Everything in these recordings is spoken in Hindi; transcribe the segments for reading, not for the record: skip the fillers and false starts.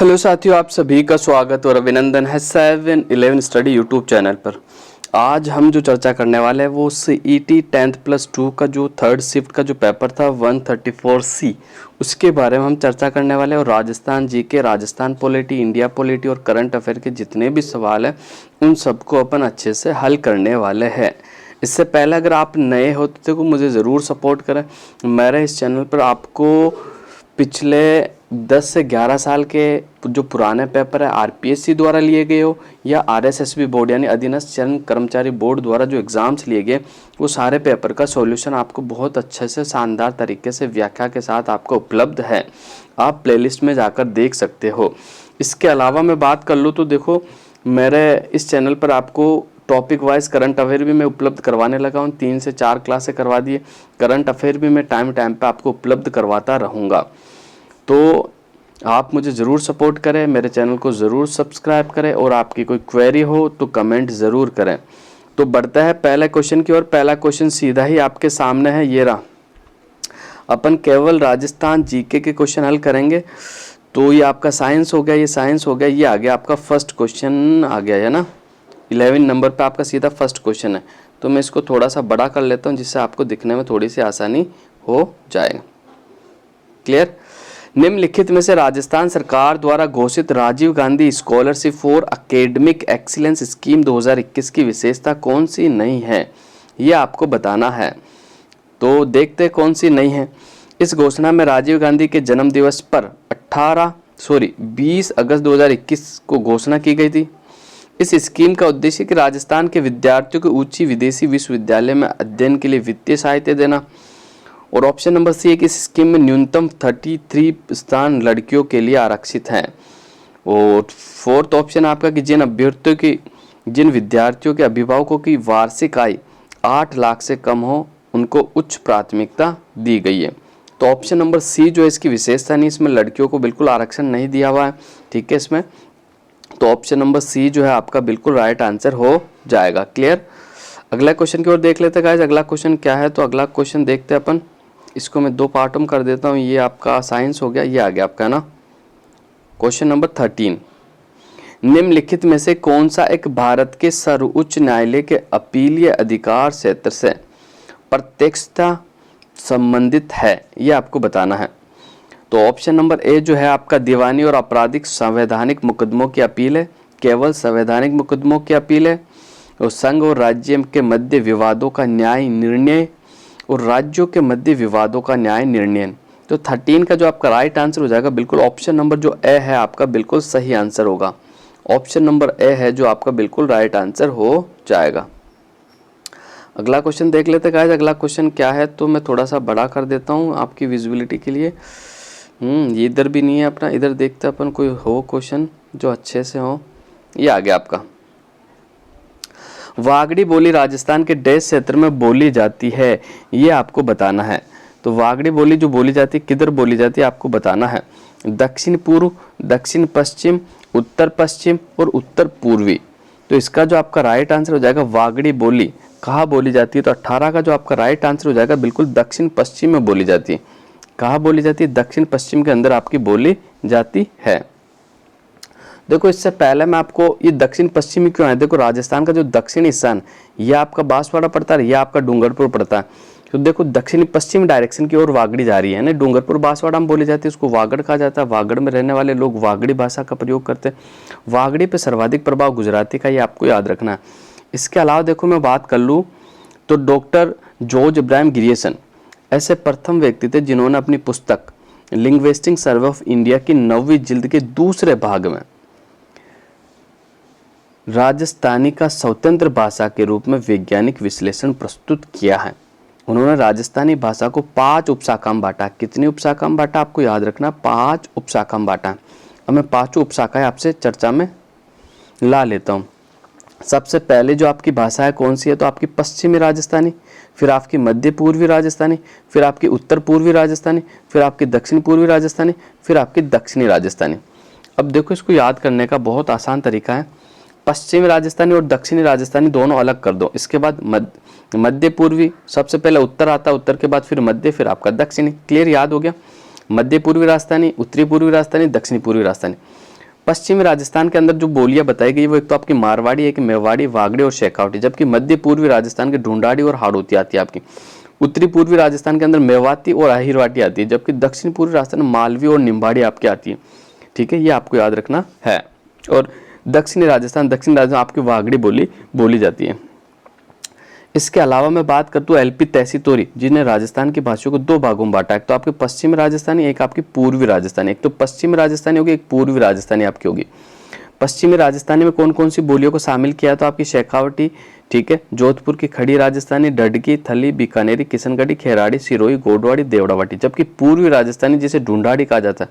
हेलो साथियों, आप सभी का स्वागत और अभिनंदन है 7-11 स्टडी यूट्यूब चैनल पर। आज हम जो चर्चा करने वाले हैं वो CET 10+2 का जो थर्ड शिफ्ट का जो पेपर था 134C उसके बारे में हम चर्चा करने वाले हैं। और Rajasthan GK, Rajasthan polity, India polity और करंट अफेयर के जितने भी सवाल हैं उन सबको अपन अच्छे से हल करने वाले हैं। इससे पहले अगर आप नए हो तो मुझे ज़रूर सपोर्ट करें। मेरे इस चैनल पर आपको पिछले 10 से 11 साल के जो पुराने पेपर है RPSC द्वारा लिए गए हो या RSSB बोर्ड यानी अधीनस्थ चयन कर्मचारी बोर्ड द्वारा जो एग्ज़ाम्स लिए गए वो सारे पेपर का सॉल्यूशन आपको बहुत अच्छे से शानदार तरीके से व्याख्या के साथ आपको उपलब्ध है। आप प्लेलिस्ट में जाकर देख सकते हो। इसके अलावा मैं बात कर लूँ तो देखो, मेरे इस चैनल पर आपको टॉपिक वाइज करंट अफेयर भी मैं उपलब्ध करवाने लगा हूँ। 3 से 4 क्लासें करवा दिए। करंट अफेयर भी मैं टाइम पे आपको उपलब्ध करवाता रहूँगा। तो आप मुझे ज़रूर सपोर्ट करें, मेरे चैनल को ज़रूर सब्सक्राइब करें और आपकी कोई क्वेरी हो तो कमेंट ज़रूर करें। तो बढ़ता है पहले क्वेश्चन की ओर। पहला क्वेश्चन सीधा ही आपके सामने है, ये रहा। अपन केवल राजस्थान जीके के क्वेश्चन हल करेंगे। तो ये आपका साइंस हो गया, ये साइंस हो गया, ये आ गया आपका फर्स्ट क्वेश्चन आ गया है ना। 11 नंबर पे आपका सीधा फर्स्ट क्वेश्चन है। तो मैं इसको थोड़ा सा बड़ा कर लेता हूँ जिससे आपको दिखने में थोड़ी सी आसानी हो जाएगा। क्लियर। निम्नलिखित में से राजस्थान सरकार द्वारा घोषित Rajiv Gandhi scholarship for academic excellence scheme 2021 की विशेषता कौन सी नहीं है, यह आपको बताना है। तो देखते कौन सी नहीं है। इस घोषणा में राजीव गांधी के जन्म दिवस पर 20 अगस्त 2021 को घोषणा की गई थी। इस स्कीम का उद्देश्य कि राजस्थान के विद्यार्थियों को उच्च विदेशी विश्वविद्यालय में अध्ययन के लिए वित्तीय सहायता देना। और ऑप्शन नंबर सी है कि इस स्कीम में न्यूनतम 33 स्थान लड़कियों के लिए आरक्षित हैं। और फोर्थ ऑप्शन आपका कि जिन विद्यार्थियों के अभिभावकों की वार्षिक आय 8 लाख से कम हो उनको उच्च प्राथमिकता दी गई है। तो ऑप्शन नंबर सी जो है इसकी विशेषता नहीं, इसमें लड़कियों को बिल्कुल आरक्षण नहीं दिया हुआ है। ठीक है इसमें। तो ऑप्शन नंबर सी जो है आपका बिल्कुल राइट आंसर हो जाएगा। क्लियर। अगला क्वेश्चन की ओर देख लेते हैं गाइस। अगला क्वेश्चन क्या है, तो अगला क्वेश्चन देखते हैं अपन। इसको मैं 2 पार्टों में कर देता हूँ। ये आपका साइंस हो गया, ये आ गया आपका ना क्वेश्चन नंबर 13। निम्नलिखित में से कौन सा एक भारत के सर्वोच्च न्यायालय के अपीलीय अधिकार क्षेत्र से प्रत्यक्षता संबंधित है, ये आपको बताना है। तो ऑप्शन नंबर ए जो है आपका दीवानी और आपराधिक संवैधानिक मुकदमों की अपील है, केवल संवैधानिक मुकदमों की अपील है, और संघ और राज्य के मध्य विवादों का न्याय निर्णय और राज्यों के मध्य विवादों का न्याय निर्णय। तो 13 का जो आपका राइट आंसर हो जाएगा बिल्कुल ऑप्शन नंबर जो ए है आपका बिल्कुल सही आंसर होगा। ऑप्शन नंबर ए है जो आपका बिल्कुल राइट आंसर हो जाएगा। अगला क्वेश्चन देख लेते हैं गाइस। अगला क्वेश्चन क्या है, तो मैं थोड़ा सा बड़ा कर देता हूँ आपकी विजिबिलिटी के लिए। ये इधर भी नहीं है अपना, इधर देखते अपन कोई हो क्वेश्चन जो अच्छे से हो। ये आ गया आपका। वागड़ी बोली राजस्थान के डैश क्षेत्र में बोली जाती है, ये आपको बताना है। तो वागड़ी बोली जो बोली जाती है किधर बोली जाती है आपको बताना है। दक्षिण पूर्व, दक्षिण पश्चिम, उत्तर पश्चिम और उत्तर पूर्वी। तो इसका जो आपका राइट आंसर हो जाएगा वागड़ी बोली कहाँ बोली जाती है। तो 18 का जो आपका राइट आंसर हो जाएगा बिल्कुल दक्षिण पश्चिम में बोली जाती है। कहाँ बोली जाती है, दक्षिण पश्चिम के अंदर आपकी बोली जाती है। देखो इससे पहले मैं आपको ये दक्षिण पश्चिमी क्यों है, देखो राजस्थान का जो दक्षिणी हिस्सा है ये आपका बांसवाड़ा पड़ता है, ये आपका डूंगरपुर पड़ता है। तो देखो दक्षिणी पश्चिम डायरेक्शन की ओर वागड़ी जा रही है ना। डूंगरपुर बांसवाड़ा में बोली जाती है, उसको वागड़ कहा जाता है। वागड़ में रहने वाले लोग वागड़ी भाषा का प्रयोग करते हैं। वागड़ी पे सर्वाधिक प्रभाव गुजराती का, ये आपको याद रखना है। इसके अलावा देखो मैं बात कर लूँ तो डॉक्टर जॉर्ज इब्राहिम ग्रियर्सन ऐसे प्रथम व्यक्ति थे जिन्होंने अपनी पुस्तक लिंग्विस्टिक सर्वे ऑफ इंडिया की 9वीं जिल्द के दूसरे भाग में राजस्थानी का स्वतंत्र भाषा के रूप में वैज्ञानिक विश्लेषण प्रस्तुत किया है। उन्होंने राजस्थानी भाषा को 5 उपशाखा में बांटा। कितनी उपशाखा में बांटा आपको याद रखना, 5 उपशाखा में बांटा। अब मैं 5 उपशाखाएं आपसे चर्चा में ला लेता हूँ। सबसे पहले जो आपकी भाषा है कौन सी है, तो आपकी पश्चिमी राजस्थानी, फिर आपकी मध्य पूर्वी राजस्थानी, फिर आपकी उत्तर पूर्वी राजस्थानी, फिर आपकी दक्षिण पूर्वी राजस्थानी, फिर आपकी दक्षिणी राजस्थानी। अब देखो इसको याद करने का बहुत आसान तरीका है। पश्चिमी राजस्थानी और दक्षिणी राजस्थानी दोनों अलग कर दो। इसके बाद मध्य पूर्वी, सबसे पहले उत्तर आता है, उत्तर के बाद फिर मध्य, फिर आपका दक्षिणी। क्लियर, याद हो गया। मध्य पूर्वी राजस्थानी, उत्तरी पूर्वी राजस्थानी, दक्षिणी पूर्वी राजस्थानी। पश्चिमी राजस्थान के अंदर जो बोलियां बताई गई वो एक तो आपकी मारवाड़ी, एक मेवाड़ी, वागड़े और शेखावटी, जबकि मध्य पूर्वी राजस्थान के ढूंढाड़ी और हाड़ौती आती है आपकी। उत्तरी पूर्वी राजस्थान के अंदर मेवाती और अहिरवाटी आती है, जबकि दक्षिण पूर्वी राजस्थान में मालवी और निम्बाड़ी आपकी आती है। ठीक है, ये आपको याद रखना है। और दक्षिण राजस्थान आपकी वागड़ी बोली बोली जाती है। इसके अलावा मैं बात करता हूँ एलपी तहसीतोरी, जिन्हें राजस्थान की भाषाओं को दो भागों में बांटा है। तो आपके पश्चिमी राजस्थानी, एक आपकी पूर्वी राजस्थानी। एक तो पश्चिमी राजस्थानी होगी, एक पूर्वी राजस्थानी आपकी होगी। पश्चिमी राजस्थानी में कौन कौन सी बोलियों को शामिल किया? तो आपकी शेखावटी, ठीक है, जोधपुर की खड़ी राजस्थानी, डडकी, थली, बीकानेरी, किशनगढ़ी, खेराड़ी, सिरोही, गोडवाड़ी, देवड़ावाटी। जबकि पूर्वी राजस्थानी जिसे ढूंढाड़ी कहा जाता है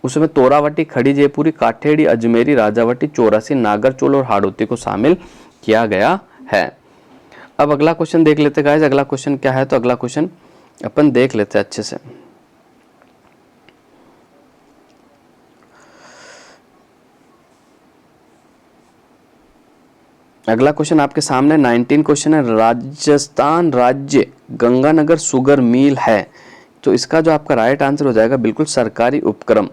उसमें तोरावटी, खड़ी जयपुरी, काठेड़ी, अजमेरी, राजावटी, चौरासी, नागरचोल और हाड़ौती को शामिल किया गया है। अब अगला क्वेश्चन देख लेते हैं गाइस। अगला क्वेश्चन क्या है? तो अगला क्वेश्चन अपन देख लेते हैं अच्छे से। अगला क्वेश्चन आपके सामने 19 क्वेश्चन है। राजस्थान राज्य गंगानगर शुगर मिल है, तो इसका जो आपका राइट आंसर हो जाएगा बिल्कुल सरकारी उपक्रम।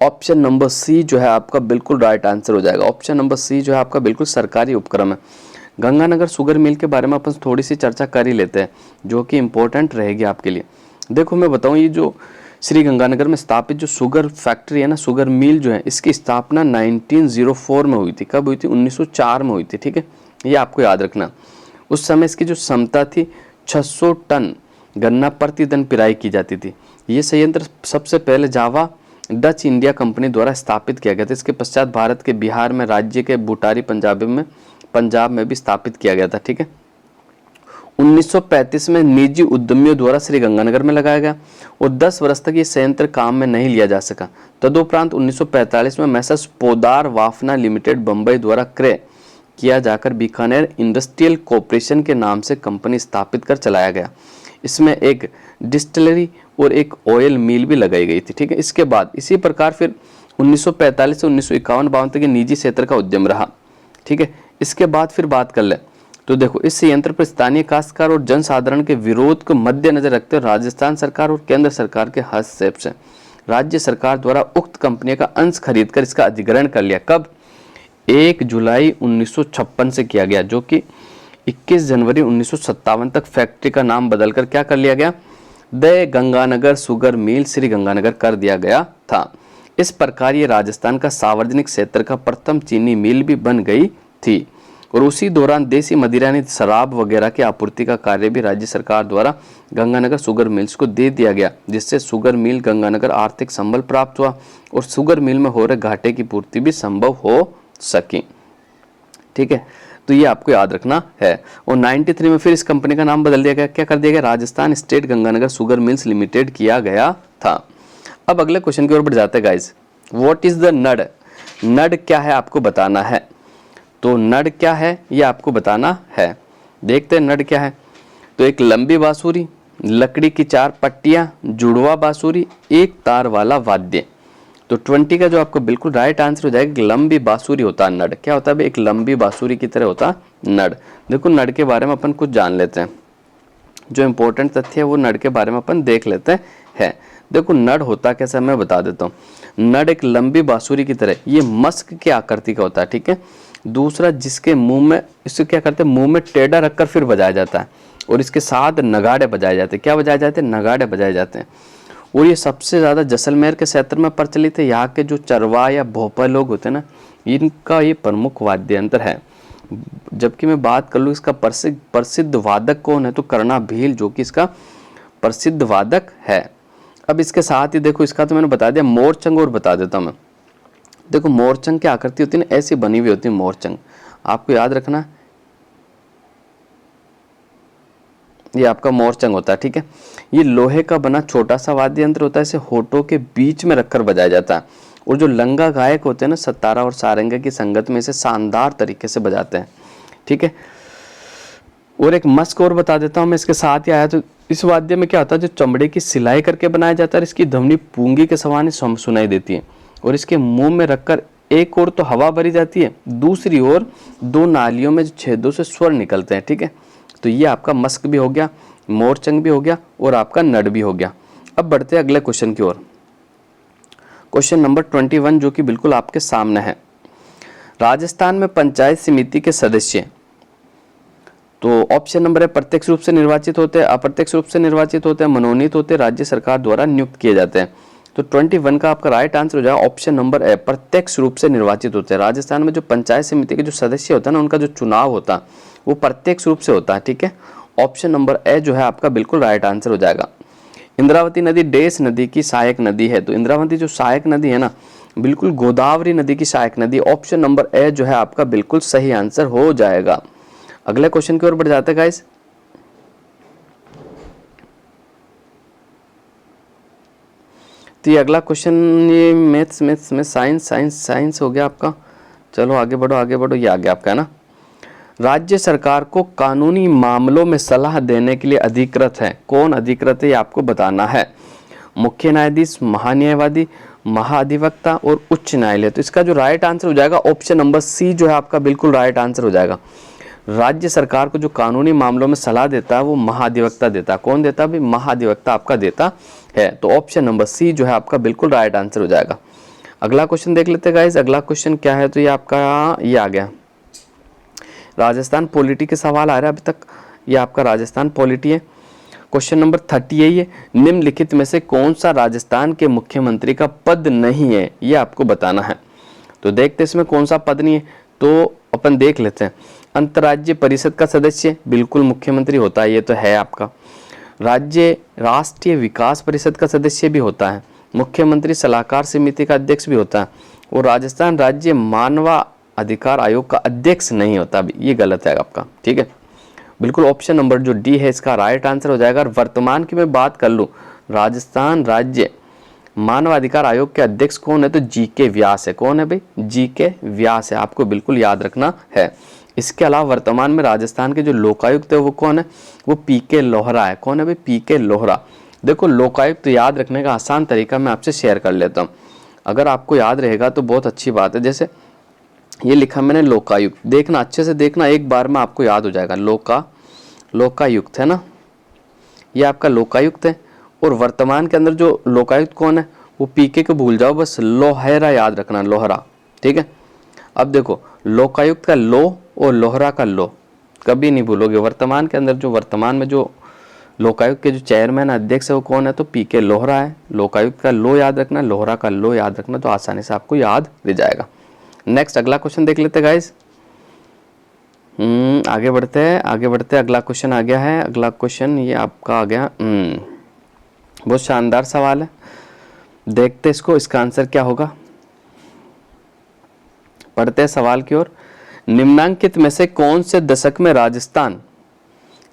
ऑप्शन नंबर सी जो है आपका बिल्कुल राइट आंसर हो जाएगा। ऑप्शन नंबर सी जो है आपका बिल्कुल सरकारी उपक्रम है। गंगानगर शुगर मिल के बारे में अपन थोड़ी सी चर्चा कर ही लेते हैं, जो कि इम्पोर्टेंट रहेगी आपके लिए। देखो मैं बताऊं, ये जो श्री गंगानगर में स्थापित जो शुगर फैक्ट्री है ना, शुगर मिल जो है, इसकी स्थापना 1904 में हुई थी। कब हुई थी? 1904 में हुई थी। ठीक है, ये आपको याद रखना। उस समय इसकी जो क्षमता थी 600 टन गन्ना प्रतिदिन पिराई की जाती थी। ये संयंत्र सबसे पहले जावा डच इंडिया कंपनी द्वारा स्थापित किया गया था। इसके पश्चात भारत के बिहार में, राज्य के बुटारी पंजाब में भी स्थापित किया गया था। ठीक है, 1935 में निजी उद्यमियों द्वारा श्री गंगानगर में लगाया गया और 10 वर्ष तक ये संयंत्र काम में नहीं लिया जा सका। तदुपरांत 1945 में मैसर्स पोदार वाफना लिमिटेड बंबई द्वारा क्रय किया जाकर बीकानेर इंडस्ट्रियल कॉर्पोरेशन के नाम से कंपनी स्थापित कर चलाया गया। इसमें एक डिस्टिलरी और एक ऑयल मिल भी लगाई गई थी। ठीक है, इसके बाद इसी प्रकार फिर 1945 से 1951-52 तक निजी क्षेत्र का उद्यम रहा। ठीक है, इसके बाद फिर बात कर ले तो देखो, इस संयंत्र पर स्थानीय काश्तकार और जनसाधारण के विरोध को मद्देनजर रखते हुए राजस्थान सरकार और केंद्र सरकार के हस्तक्षेप से राज्य सरकार द्वारा उक्त कंपनी का अंश खरीदकर इसका अधिग्रहण कर लिया। कब? 1 जुलाई 1956 से किया गया, जो कि 21 जनवरी 1957 तक फैक्ट्री का नाम बदलकर क्या कर लिया गया? The Ganganagar sugar mill Shri Ganganagar कर दिया गया था। इस प्रकार ये राजस्थान का सार्वजनिक क्षेत्र का प्रथम चीनी मिल भी बन गई थी और उसी दौरान देसी मदिरा यानी शराब वगैरह की आपूर्ति का कार्य भी राज्य सरकार द्वारा गंगानगर शुगर मिल्स को दे दिया गया, जिससे शुगर मिल गंगानगर आर्थिक संबल प्राप्त हुआ और शुगर मिल में हो रहे घाटे की पूर्ति भी संभव हो सकी। ठीक है, तो ये आपको याद रखना है। और 93 में फिर इस कंपनी का नाम बदल दिया गया। क्या कर दिया गया? Rajasthan state Ganganagar sugar mills limited किया गया था। अब अगले क्वेश्चन की ओर बढ़ जाते हैं guys. What is the nudge? Nudge क्या है आपको बताना है। तो नड क्या है ये आपको बताना है। देखते हैं नड क्या है। तो एक लंबी बांसुरी, लकड़ी की 4 पट्टियां, जुड़वा बांसुरी, एक तार वाला वाद्य। तो 20 का जो आपको बिल्कुल राइट आंसर हो जाएगा, लंबी बांसुरी होता है नड। क्या होता है? एक लंबी बांसुरी की तरह होता नड। देखो नड के बारे में अपन कुछ जान लेते हैं। जो इंपॉर्टेंट तथ्य है वो नड के बारे में अपन देख लेते हैं। देखो नड होता कैसा, मैं बता देता हूँ। नड एक लंबी बांसुरी की तरह, ये मस्क की आकृति का होता है। ठीक है, दूसरा जिसके मुंह में, इससे क्या करते हैं, मुंह में टेढ़ा रखकर फिर बजाया जाता है और इसके साथ नगाड़े बजाए जाते हैं। क्या बजाए जाते हैं? नगाड़े बजाए जाते हैं। और ये सबसे ज़्यादा जैसलमेर के क्षेत्र में प्रचलित है। यहाँ के जो चरवाह या भोपा लोग होते हैं ना, इनका ये प्रमुख वाद्य यंत्र है। जबकि मैं बात कर लूँ इसका प्रसिद्ध वादक कौन है, तो कर्णा भील, जो कि इसका प्रसिद्ध वादक है। अब इसके साथ ही देखो, इसका तो मैंने बता दिया, मोरचंग और बता देता हूँ मैं। देखो मोरचंग की आकृति होती है ना, ऐसी बनी हुई होती है मोरचंग, आपको याद रखना, ये आपका मोरचंग होता है। ठीक है, ये लोहे का बना छोटा सा वाद्य यंत्र होता है। इसे होठों के बीच में रखकर बजाया जाता है और जो लंगा गायक होते हैं ना, सतारा और सारंगी की संगत में इसे शानदार तरीके से बजाते हैं। ठीक है, और एक मस्क और बता देता हूँ मैं इसके साथ ही आया। तो इस वाद्य में क्या होता है, जो चमड़े की सिलाई करके बनाया जाता है, इसकी ध्वनि पूंगी के समान सुनाई देती है और इसके मुंह में रखकर एक ओर तो हवा भरी जाती है, दूसरी ओर 2 नालियों में छेदों से स्वर निकलते हैं। ठीक है, तो ये आपका मस्क भी हो गया, मोरचंग भी हो गया और आपका नड भी हो गया। अब बढ़ते हैं अगले क्वेश्चन की ओर। क्वेश्चन नंबर 21 जो कि बिल्कुल आपके सामने है। राजस्थान में पंचायत समिति के सदस्य, तो ऑप्शन नंबर है प्रत्यक्ष रूप से निर्वाचित होते हैं, अप्रत्यक्ष रूप से निर्वाचित होते हैं, मनोनीत होते हैं, राज्य सरकार द्वारा नियुक्त किए जाते हैं। तो 21 का आपका राइट आंसर हो जाएगा ऑप्शन नंबर ए, प्रत्यक्ष रूप से निर्वाचित होते हैं। राजस्थान में जो पंचायत समिति के जो सदस्य होता है ना, उनका जो चुनाव होता है वो प्रत्यक्ष रूप से होता है। ठीक है, ऑप्शन नंबर ए जो है आपका बिल्कुल राइट आंसर हो जाएगा। इंद्रावती नदी डेस नदी की सहायक नदी है, तो इंद्रावती जो सहायक नदी है ना, बिल्कुल गोदावरी नदी की सहायक नदी। ऑप्शन नंबर ए जो है आपका बिल्कुल सही आंसर हो जाएगा। अगले क्वेश्चन की ओर बढ़ जाते हैं गाइस। तो ये अगला क्वेश्चन, ये मैथ्स में साइंस हो गया आपका। चलो आगे बढ़ो, ये आ गया आपका है ना। राज्य सरकार को कानूनी मामलों में सलाह देने के लिए अधिकृत है, कौन अधिकृत है ये आपको बताना है। मुख्य न्यायाधीश, महान्यायवादी, महाधिवक्ता और उच्च न्यायालय। तो इसका जो राइट आंसर हो जाएगा ऑप्शन नंबर सी जो है आपका बिल्कुल राइट आंसर हो जाएगा। राज्य सरकार को जो कानूनी मामलों में सलाह देता है वो महाधिवक्ता देता है। कौन देता है भाई? महाधिवक्ता आपका देता है। तो ऑप्शन नंबर सी जो है आपका बिल्कुल राइट आंसर हो जाएगा। अगला क्वेश्चन देख लेते हैं गाइस। अगला क्वेश्चन क्या है? तो ये आपका ये आ गया, राजस्थान पॉलिटी के सवाल आ रहा है अभी तक। ये आपका राजस्थान पॉलिटी है। क्वेश्चन नंबर 30 यही है, निम्नलिखित में से कौन सा राजस्थान के मुख्यमंत्री का पद नहीं है, ये आपको बताना है। तो देखते इसमें कौन सा पद नहीं है, तो अपन देख लेते हैं। अंतर्राज्य परिषद का सदस्य बिल्कुल मुख्यमंत्री होता है, ये तो है आपका। राज्य राष्ट्रीय विकास परिषद का सदस्य भी होता है, मुख्यमंत्री सलाहकार समिति का अध्यक्ष भी होता है, और राजस्थान राज्य मानव अधिकार आयोग का अध्यक्ष नहीं होता भी, ये गलत है आपका। ठीक है, बिल्कुल ऑप्शन नंबर जो डी है इसका राइट आंसर हो जाएगा। और वर्तमान की मैं बात कर लूँ, राजस्थान राज्य मानव अधिकार आयोग के अध्यक्ष कौन है? तो जीके व्यास है। कौन है भाई? जीके व्यास है, आपको बिल्कुल याद रखना है। इसके अलावा वर्तमान में राजस्थान के जो लोकायुक्त है वो कौन है? वो पीके लोहरा है। कौन है भाई? पीके लोहरा। देखो लोकायुक्त तो याद रखने का आसान तरीका मैं आपसे शेयर कर लेता हूँ, अगर आपको याद रहेगा तो बहुत अच्छी बात है। जैसे ये लिखा मैंने लोकायुक्त, देखना अच्छे से देखना, एक बार में आपको याद हो जाएगा। लोकायुक्त है ना, ये आपका लोकायुक्त है। और वर्तमान के अंदर जो लोकायुक्त कौन है? वो पीके को भूल जाओ, बस लोहरा याद रखना, लोहरा। ठीक है, अब देखो लोकायुक्त का लो और लोहरा का लो कभी नहीं भूलोगे। वर्तमान के अंदर जो वर्तमान में जो लोकायुक्त के जो चेयरमैन अध्यक्ष है वो कौन है? तो पीके लोहरा है। लोकायुक्त का लो याद रखना, लोहरा का लो याद रखना, तो आसानी से आपको याद रह जाएगा। नेक्स्ट अगला क्वेश्चन देख लेते गाइस। आगे बढ़ते हैं। अगला क्वेश्चन आ गया है। अगला क्वेश्चन ये आपका आ गया, बहुत शानदार सवाल है, देखते इसको, इसका आंसर क्या होगा। पढ़ते हैं सवाल की ओर। निम्नांकित में से कौन से दशक में राजस्थान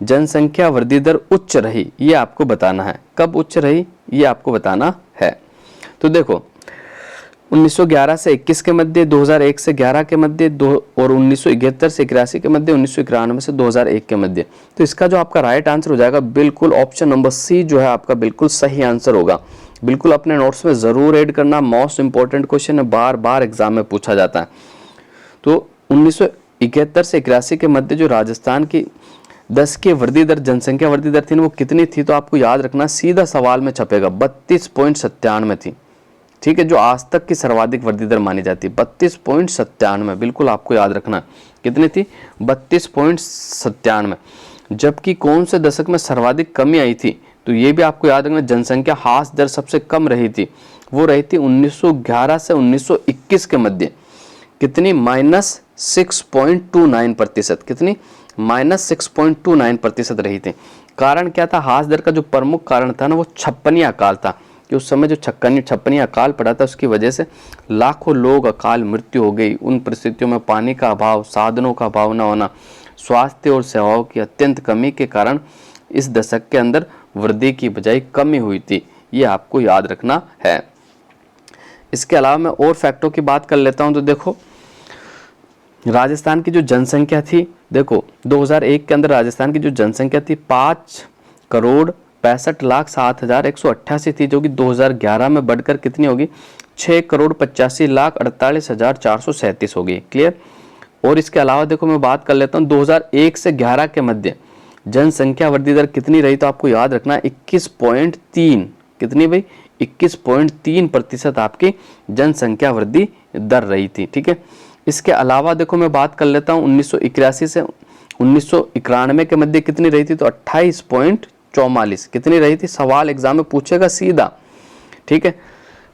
जनसंख्या वृद्धि दर उच्च रही, ये आपको बताना है। कब उच्च रही ये आपको बताना है। तो देखो 1911 से 21 के मध्य, 2001 से 11 के मध्य, और 1971 से 81 के मध्य, 1991 से 2001 के मध्य। तो इसका जो आपका राइट आंसर हो जाएगा बिल्कुल ऑप्शन नंबर सी जो है आपका बिल्कुल सही आंसर होगा। बिल्कुल अपने नोट्स में जरूर ऐड करना, मोस्ट इंपॉर्टेंट क्वेश्चन है, बार बार एग्जाम में पूछा जाता है। तो 1971 से 81 के मध्य जो राजस्थान की 10 की वृद्धि दर, जनसंख्या वृद्धि दर थी वो कितनी थी? तो आपको याद रखना, सीधा सवाल में छपेगा, 32.97 थी। ठीक है, जो आज तक की सर्वाधिक वृद्धि दर मानी जाती है 32.97, बिल्कुल आपको याद रखना कितनी थी? 32.97। जबकि कौन से दशक में सर्वाधिक कमी आई थी? तो ये भी आपको याद रखना, जनसंख्या ह्रास दर सबसे कम रही थी, वो रही थी 1911 से 1921 के मध्य। कितनी? -6.29%। कितनी? -6.29% रही थी। कारण क्या था? ह्रास दर का जो प्रमुख कारण था ना वो छप्पनी अकाल था, कि उस समय जो छप्पनी अकाल पड़ा था उसकी वजह से लाखों लोग अकाल मृत्यु हो गई। उन परिस्थितियों में पानी का अभाव, साधनों का अभाव न होना, स्वास्थ्य और सेवाओं की अत्यंत कमी के कारण इस दशक के अंदर वृद्धि की बजाय कमी हुई थी, ये आपको याद रखना है। इसके अलावा मैं और फैक्टों की बात कर लेता हूं। तो देखो राजस्थान की जो जनसंख्या थी, देखो 2001 के अंदर राजस्थान की जो जनसंख्या थी 5,65,07,188 थी, जो कि 2011 में बढ़कर कितनी होगी? 6,85,48,437 होगी। क्लियर? और इसके अलावा देखो मैं बात कर लेता हूँ 2001 से 11 के मध्य जनसंख्या वृद्धि दर कितनी रही? तो आपको याद रखना 21.3। कितनी भाई? 21.3% आपकी जनसंख्या वृद्धि दर रही थी। ठीक है, इसके अलावा देखो मैं बात कर लेता हूँ 1981 से 1991 के मध्य कितनी रही थी, तो 28.44 कितनी रही थी। सवाल एग्जाम में पूछेगा सीधा। ठीक है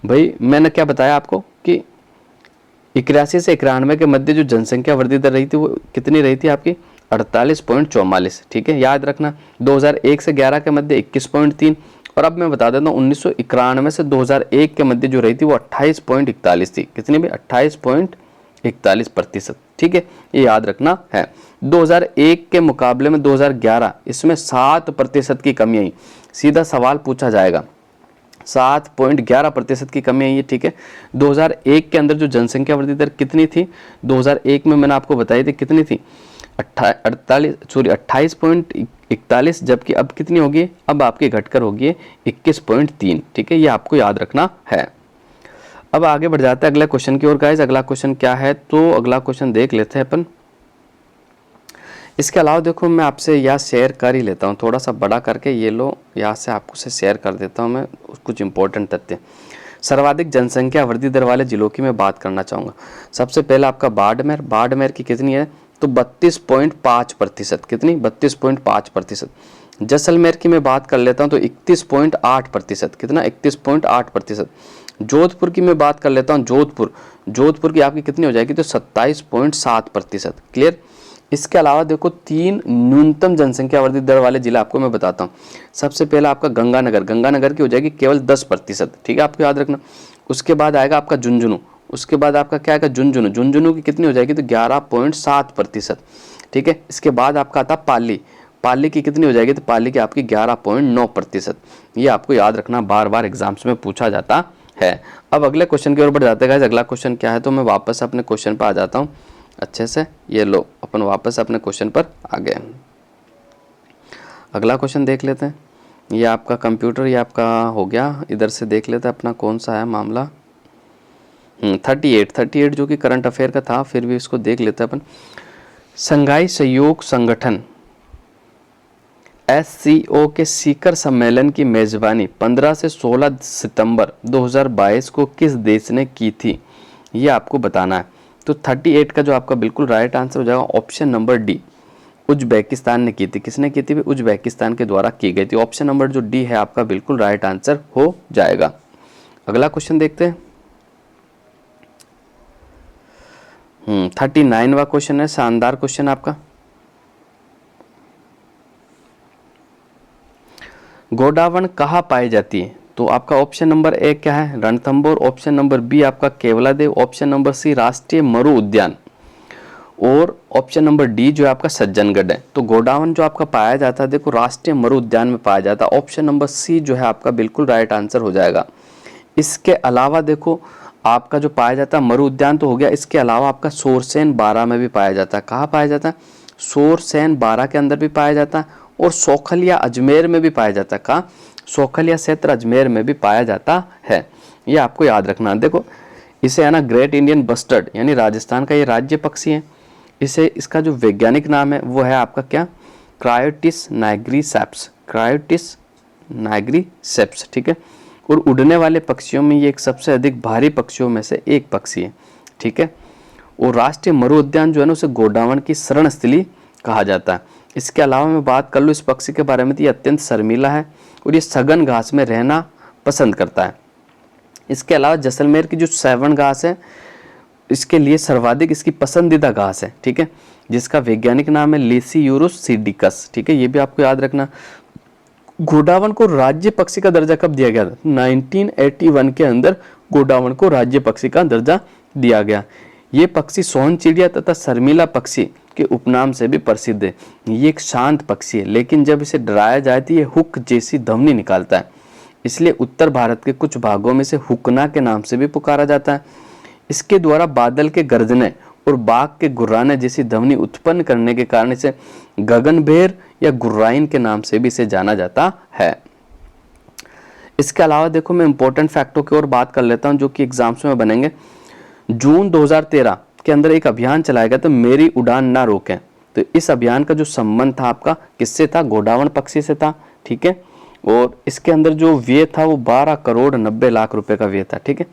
भाई, मैंने क्या बताया आपको कि 81 से 91 के मध्य जो जनसंख्या वृद्धि दर रही थी वो कितनी रही थी आपकी, 48.44। ठीक है, याद रखना। 2001 से 11 के मध्य 21.3, और अब मैं बता देता हूँ 1991 से 2001 के मध्य जो रही थी वो 28.41 थी। कितनी भी, 28.41%। ठीक है, ये याद रखना है। 2001 के मुकाबले में 2011 इसमें 7% की कमी आई। सीधा सवाल पूछा जाएगा, 7.11% की कमी आई है। ठीक है, 2001 के अंदर जो जनसंख्या वृद्धि दर कितनी थी, 2001 में मैंने आपको बताई थी कितनी थी, 28.41, जबकि अब कितनी होगी, अब आपकी घटकर होगी 21.3। ठीक है, ये आपको याद रखना है। अब आगे बढ़ जाते हैं अगले क्वेश्चन की ओर गाइस। अगला क्वेश्चन क्या है, तो अगला क्वेश्चन देख लेते हैं अपन। इसके अलावा देखो मैं आपसे यहाँ शेयर कर ही लेता हूँ, थोड़ा सा बड़ा करके ये लो, यहाँ से आपको से शेयर कर देता हूँ मैं कुछ इंपॉर्टेंट तथ्य। सर्वाधिक जनसंख्या वृद्धि दर वाले जिलों की मैं बात करना चाहूँगा। सबसे पहला आपका बाड़मेर। बाड़मेर की कितनी है, तो 32.5%। कितनी, 32.5%। जैसलमेर की मैं बात कर लेता हूँ तो 31.8%। कितना, 31.8%। जोधपुर की मैं बात कर लेता हूँ, जोधपुर की आपकी कितनी हो जाएगी, तो 27.7%। क्लियर। इसके अलावा देखो 3 न्यूनतम जनसंख्या वृद्धि दर वाले जिला आपको मैं बताता हूँ। सबसे पहला आपका गंगानगर की हो जाएगी केवल 10%। ठीक है, आपको याद रखना। उसके बाद आएगा आपका झुंझुनू। उसके बाद आपका क्या आएगा, झुंझुनू की कितनी हो जाएगी, तो 11.7%। ठीक है, इसके बाद आपका आता पाली की कितनी हो जाएगी, तो पाली की आपकी 11.9%। ये आपको याद रखना, बार बार एग्जाम्स में पूछा जाता है। अब अगले क्वेश्चन की ओर बढ़ जाते हैं। अगला क्वेश्चन क्या है, तो मैं वापस अपने क्वेश्चन पर आ जाता हूँ अच्छे से। ये लो, अपन वापस अपने क्वेश्चन पर आ गए। अगला क्वेश्चन देख लेते हैं। ये आपका कंप्यूटर, ये आपका हो गया। इधर से देख लेते हैं अपना कौन सा है मामला। 38 जो कि करंट अफेयर का था, फिर भी इसको देख लेते हैं अपन। संघाई सहयोग संगठन SCO के शिखर सम्मेलन की मेजबानी 15 से 16 सितंबर 2022 को किस देश ने की थी, ये आपको बताना है। तो 38 का जो आपका बिल्कुल राइट आंसर हो जाएगा ऑप्शन नंबर डी, उज्बेकिस्तान ने की थी। किसने की थी, उज्बेकिस्तान के द्वारा की गई थी। ऑप्शन नंबर जो डी है आपका बिल्कुल राइट आंसर हो जाएगा। अगला क्वेश्चन देखते हैं। 39वां क्वेश्चन है, शानदार क्वेश्चन आपका। गोडावण कहाँ पाई जाती है, तो आपका ऑप्शन नंबर ए क्या है, रणथंभौर। ऑप्शन नंबर बी आपका केवलादेव। ऑप्शन नंबर सी राष्ट्रीय मरु उद्यान, और ऑप्शन नंबर डी जो है आपका सज्जनगढ़ है। तो गोडावण जो आपका पाया जाता है, देखो राष्ट्रीय मरु उद्यान में पाया जाता है। ऑप्शन नंबर सी जो है आपका बिल्कुल राइट आंसर हो जाएगा। इसके अलावा देखो आपका जो पाया जाता है मरु उद्यान तो हो गया, इसके अलावा आपका सोरसेन बारा में भी पाया जाता है। कहाँ पाया जाता है, सोरसेन बारा के अंदर भी पाया जाता है, और सोखलिया अजमेर में भी पाया जाता है। कहाँ, सोखलिया क्षेत्र अजमेर में भी पाया जाता है। ये आपको याद रखना। देखो इसे है ना ग्रेट इंडियन बस्टर्ड, यानी राजस्थान का ये राज्य पक्षी है। इसे, इसका जो वैज्ञानिक नाम है वो है आपका क्या, क्रायोटिस नाइग्रीसेप्स। क्रायोटिस नाइग्रीसेप्स। ठीक है, और उड़ने वाले पक्षियों में ये एक सबसे अधिक भारी पक्षियों में से एक पक्षी है। ठीक है, और राष्ट्रीय मरु उद्यान जो है ना उसे गोडावण की शरण स्थली कहा जाता है। इसके अलावा मैं बात कर लूँ इस पक्षी के बारे में, तो ये अत्यंत शर्मीला है और ये सघन घास में रहना पसंद करता है। इसके अलावा जैसलमेर की जो सैवण घास है, इसके लिए सर्वाधिक इसकी पसंदीदा घास है। ठीक है, जिसका वैज्ञानिक नाम है लेसियूरुस सिडिकस। ठीक है, ये भी आपको याद रखना। गोडावण को राज्य पक्षी का दर्जा कब दिया गया था, 1981 के अंदर गोडावण को राज्य पक्षी का दर्जा दिया गया। ये पक्षी सोहन चिड़िया तथा शर्मिला पक्षी के उपनाम से भी प्रसिद्ध है। ये एक शांत पक्षी है, लेकिन जब इसे डराया जाए तो ये हुक जैसी ध्वनि निकालता है। इसलिए उत्तर भारत के कुछ भागों में इसे हुकना के नाम से भी पुकारा जाता है। इसके द्वारा बादल के गर्जने और बाघ के गुर्राने जैसी ध्वनि उत्पन्न करने के कारण इसे गगनभेर या गुर्राइन के नाम से भी इसे जाना जाता है। इसके अलावा देखो मैं इंपॉर्टेंट फैक्टों की ओर बात कर लेता हूं जो कि एग्जाम्स में बनेंगे। जून 2013 के अंदर एक अभियान चलाया गया था, मेरी उड़ान ना रोकें। तो इस अभियान का जो संबंध था आपका किससे था, गोडावण पक्षी से था। ठीक है, और इसके अंदर जो व्यय था वो 12 करोड़ 90 लाख रुपए का व्यय था। ठीक है,